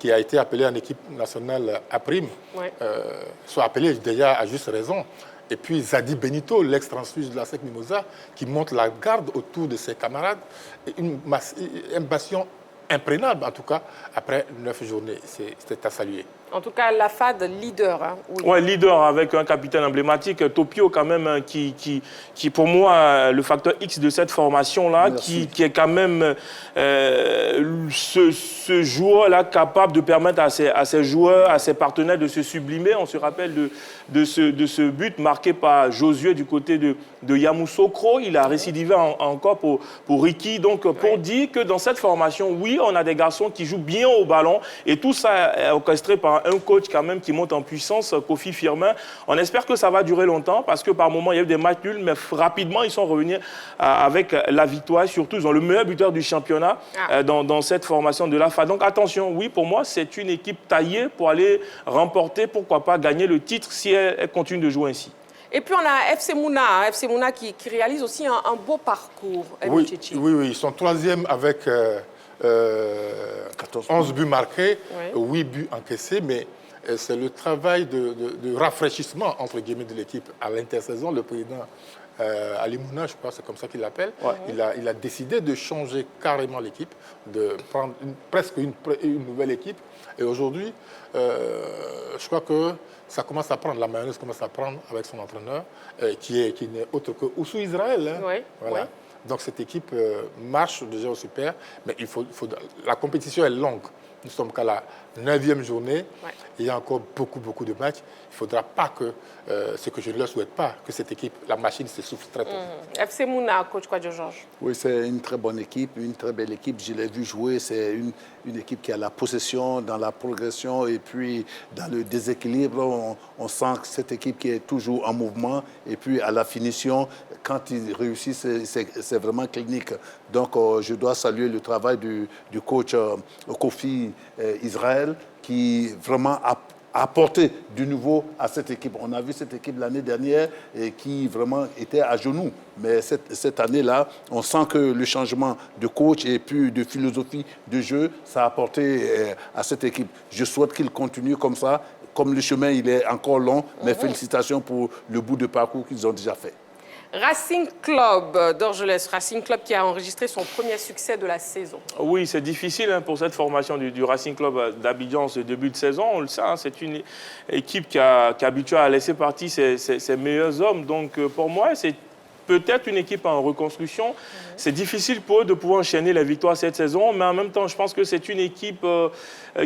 Speaker 4: qui a été appelé en équipe nationale à prime, soit appelé déjà à juste raison. Et puis Zadi Benito, l'ex-transfuge de la SEC Mimosa, qui monte la garde autour de ses camarades. Un bastion imprégnable, en tout cas, après 9 journées. C'est à saluer.
Speaker 1: En tout cas, la FAD, leader. Hein,
Speaker 3: oui, leader avec un capitaine emblématique, Topio quand même, qui pour moi, le facteur X de cette formation-là, qui est quand même ce joueur-là capable de permettre à ses joueurs, à ses partenaires de se sublimer. On se rappelle de ce but marqué par Josué du côté de Yamoussoukro. Il a récidivé encore pour Ricky. Donc, pour dire que dans cette formation, oui, on a des garçons qui jouent bien au ballon, et tout ça est orchestré par un coach quand même qui monte en puissance, Kofi Firmin. On espère que ça va durer longtemps, parce que par moments, il y a eu des matchs nuls, mais rapidement, ils sont revenus avec la victoire. Surtout, ils ont le meilleur buteur du championnat dans cette formation de la FAD. Donc attention, oui, pour moi, c'est une équipe taillée pour aller remporter, pourquoi pas gagner le titre si elle continue de jouer ainsi.
Speaker 1: Et puis on a FC Mouna qui réalise aussi un beau parcours.
Speaker 4: Oui, ils sont 3e avec 11 buts marqués, 8 buts encaissés, mais c'est le travail de rafraîchissement, entre guillemets, de l'équipe à l'intersaison. Le président Ali Mouna, je crois, c'est comme ça qu'il l'appelle, il a décidé de changer carrément l'équipe, de prendre presque une nouvelle équipe. Et aujourd'hui, je crois que ça commence à prendre, la mayonnaise commence à prendre avec son entraîneur, qui n'est autre que Oussou Israël. Hein. Donc cette équipe marche déjà au super, mais la compétition est longue. Nous sommes qu'à la 9e journée, il y a encore beaucoup de matchs. Il ne faudra pas que, ce que je ne leur souhaite pas, que cette équipe, la machine s'essouffle très tôt.
Speaker 1: FC Mouna, coach Kouadio Georges.
Speaker 5: Oui, c'est une très bonne équipe, une très belle équipe. Je l'ai vu jouer, c'est une équipe qui a la possession, dans la progression, et puis dans le déséquilibre, on sent que cette équipe qui est toujours en mouvement, et puis à la finition, quand ils réussissent, c'est vraiment clinique. Donc je dois saluer le travail du coach Kofi Israël, qui vraiment apporter du nouveau à cette équipe. On a vu cette équipe l'année dernière qui vraiment était à genoux. Mais cette année-là, on sent que le changement de coach et puis de philosophie de jeu, ça a apporté à cette équipe. Je souhaite qu'il continue comme ça. Comme le chemin, il est encore long, mais félicitations pour le bout de parcours qu'ils ont déjà fait.
Speaker 1: Racing Club d'Orgelès, Racing Club qui a enregistré son premier succès de la saison.
Speaker 3: Oui, c'est difficile pour cette formation du Racing Club d'Abidjan ce début de saison. On le sait, c'est une équipe qui est habituée à laisser partir ses meilleurs hommes. Donc pour moi, c'est peut-être une équipe en reconstruction. C'est difficile pour eux de pouvoir enchaîner les victoires cette saison, mais en même temps, je pense que c'est une équipe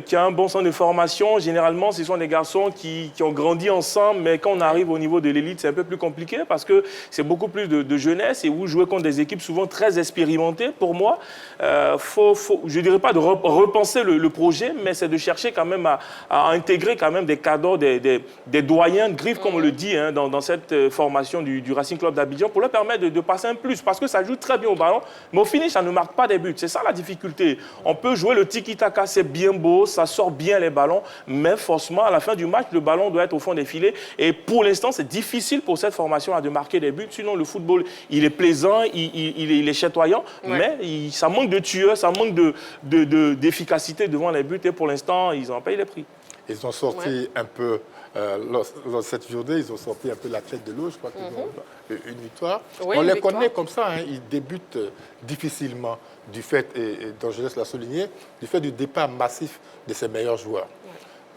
Speaker 3: qui a un bon sens de formation. Généralement, ce sont des garçons qui ont grandi ensemble, mais quand on arrive au niveau de l'élite, c'est un peu plus compliqué parce que c'est beaucoup plus de jeunesse et vous jouez contre des équipes souvent très expérimentées. Pour moi, je ne dirais pas de repenser le projet, mais c'est de chercher quand même à intégrer quand même des cadres, des doyens de griffe, comme on le dit, dans cette formation du Racing Club d'Abidjan pour leur permettre de passer un plus parce que ça joue très bien au ballon, mais au finish, ça ne marque pas des buts. C'est ça la difficulté. On peut jouer le tiki-taka, c'est bien beau, ça sort bien les ballons, mais forcément, à la fin du match, le ballon doit être au fond des filets. Et pour l'instant, c'est difficile pour cette formation-là de marquer des buts. Sinon, le football, il est plaisant, il est chatoyant, mais ça manque de tueurs, ça manque d'efficacité devant les buts. Et pour l'instant, ils en payent les prix.
Speaker 4: Ils ont sorti un peu, lors de cette journée, ils ont sorti un peu la tête de l'eau. Je crois qu'ils ont une victoire.
Speaker 1: Oui,
Speaker 4: on les
Speaker 1: victoire.
Speaker 4: connaît comme ça. Ils débutent difficilement du fait, et Dorgelès l'a souligné, du fait du départ massif de ses meilleurs joueurs.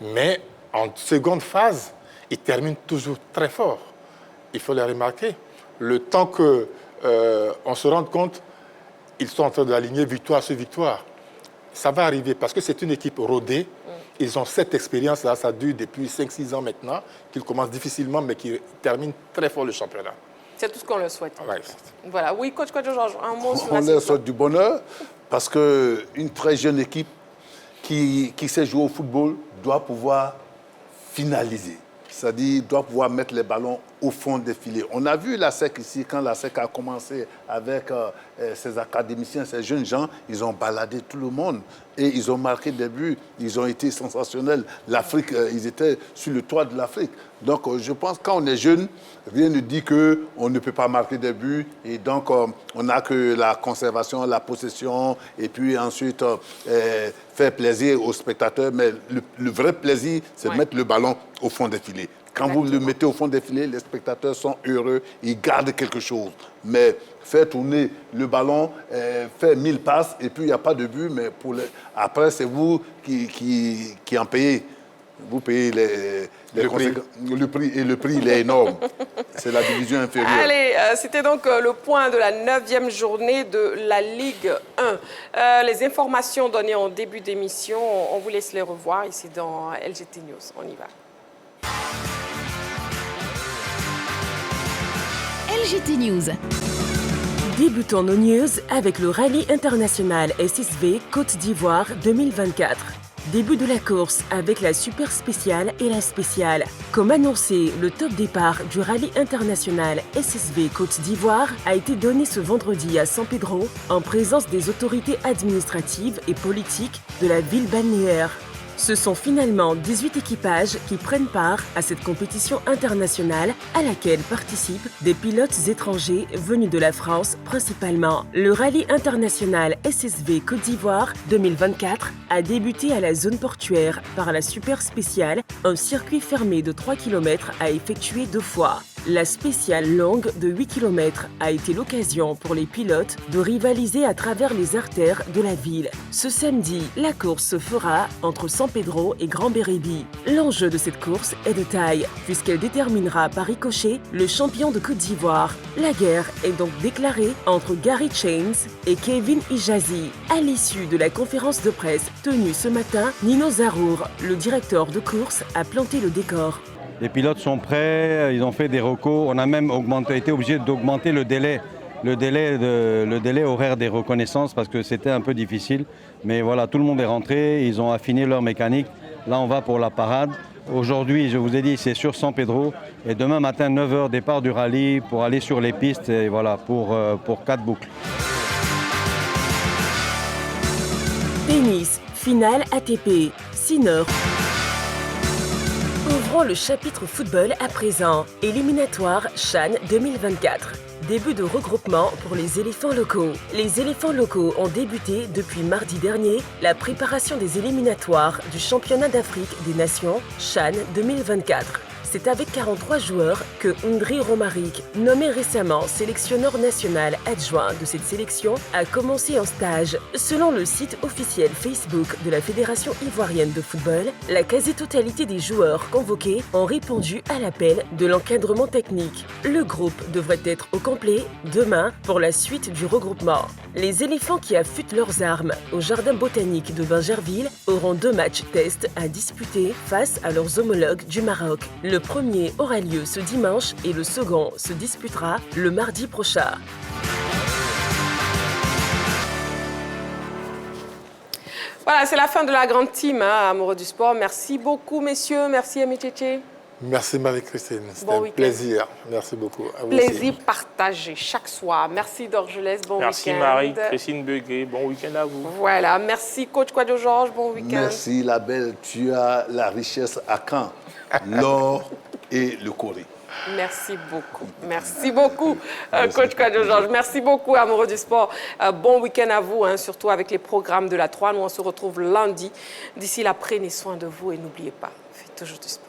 Speaker 4: Mais en seconde phase, ils terminent toujours très fort. Il faut les remarquer. Le temps qu'on se rende compte, ils sont en train d'aligner victoire sur victoire. Ça va arriver parce que c'est une équipe rodée. Ils ont cette expérience-là, ça dure depuis 5-6 ans maintenant, qu'ils commencent difficilement, mais qu'ils terminent très fort le championnat.
Speaker 1: C'est tout ce qu'on leur souhaite.
Speaker 4: Ouais.
Speaker 1: Voilà. Oui, coach Georges, un mot sur
Speaker 5: On
Speaker 1: Racing
Speaker 5: leur souhaite
Speaker 1: Club.
Speaker 5: du bonheur parce qu'une très jeune équipe qui sait jouer au football doit pouvoir finaliser. C'est-à-dire doit pouvoir mettre les ballons au fond des filets. On a vu la SEC ici, quand la SEC a commencé avec ses académiciens, ces jeunes gens, ils ont baladé tout le monde et ils ont marqué des buts, ils ont été sensationnels. L'Afrique, ils étaient sur le toit de l'Afrique. Donc je pense que quand on est jeune, rien ne dit qu'on ne peut pas marquer des buts et donc on n'a que la conservation, la possession et puis ensuite faire plaisir aux spectateurs. Mais le vrai plaisir, c'est de mettre le ballon au fond des filets. Quand vous le mettez au fond des filets, les spectateurs sont heureux, ils gardent quelque chose. Mais faire tourner le ballon, faire 1000 passes, et puis il n'y a pas de but, mais après, c'est vous qui en payez. Vous payez le prix, et le prix, il est énorme. C'est la division inférieure.
Speaker 1: Allez, c'était donc le point de la 9e journée de la Ligue 1. Les informations données en début d'émission, on vous laisse les revoir ici dans LGT News. On y va.
Speaker 2: LGT News. Débutons nos news avec le rallye international SSV Côte d'Ivoire 2024. Début de la course avec la super spéciale et la spéciale. Comme annoncé, le top départ du rallye international SSV Côte d'Ivoire a été donné ce vendredi à San Pedro en présence des autorités administratives et politiques de la ville balnéaire. Ce sont finalement 18 équipages qui prennent part à cette compétition internationale à laquelle participent des pilotes étrangers venus de la France principalement. Le rallye international SSV Côte d'Ivoire 2024 a débuté à la zone portuaire par la super spéciale, un circuit fermé de 3 km à effectuer 2 fois. La spéciale longue de 8 km a été l'occasion pour les pilotes de rivaliser à travers les artères de la ville. Ce samedi, la course se fera entre San Pedro et Grand Bérébi. L'enjeu de cette course est de taille, puisqu'elle déterminera par ricochet le champion de Côte d'Ivoire. La guerre est donc déclarée entre Gary Chains et Kevin Ijazi. À l'issue de la conférence de presse tenue ce matin, Nino Zarour, le directeur de course, a planté le décor.
Speaker 6: Les pilotes sont prêts, ils ont fait des recos. On a même été obligé d'augmenter le délai horaire des reconnaissances parce que c'était un peu difficile. Mais voilà, tout le monde est rentré, ils ont affiné leur mécanique. Là, on va pour la parade. Aujourd'hui, je vous ai dit, c'est sur San Pedro. Et demain matin, 9h, départ du rallye pour aller sur les pistes. Et voilà, pour 4 boucles. Tennis, finale ATP, Sinner.
Speaker 2: Ouvrons le chapitre football à présent. Éliminatoire CHAN 2024. Début de regroupement pour les éléphants locaux. Les éléphants locaux ont débuté depuis mardi dernier la préparation des éliminatoires du championnat d'Afrique des Nations CHAN 2024. C'est avec 43 joueurs que Ndri Romaric, nommé récemment sélectionneur national adjoint de cette sélection, a commencé un stage. Selon le site officiel Facebook de la Fédération ivoirienne de football, la quasi-totalité des joueurs convoqués ont répondu à l'appel de l'encadrement technique. Le groupe devrait être au complet demain pour la suite du regroupement. Les éléphants qui affûtent leurs armes au jardin botanique de Bingerville auront 2 matchs tests à disputer face à leurs homologues du Maroc. Le premier aura lieu ce dimanche et le second se disputera le mardi prochain.
Speaker 1: Voilà, c'est la fin de la grande team, amoureux du sport. Merci beaucoup, messieurs. Merci, Ami Tchétché.
Speaker 4: Merci Marie-Christine, c'était un plaisir. Merci beaucoup. À vous
Speaker 1: plaisir
Speaker 4: aussi.
Speaker 1: Partagé chaque soir. Merci Dorgelès, bon
Speaker 3: merci
Speaker 1: week-end.
Speaker 3: Merci Marie-Christine Beguet, bon week-end à vous.
Speaker 1: Voilà, merci Coach Kouadio Georges, bon week-end.
Speaker 5: Merci la belle, tu as la richesse à Caen, l'or et le Corée.
Speaker 1: Merci beaucoup, Coach Kouadio Georges. Merci beaucoup, amoureux du sport. Bon week-end à vous, surtout avec les programmes de la 3. Nous, on se retrouve lundi. D'ici là, prenez soin de vous et n'oubliez pas, faites toujours du sport.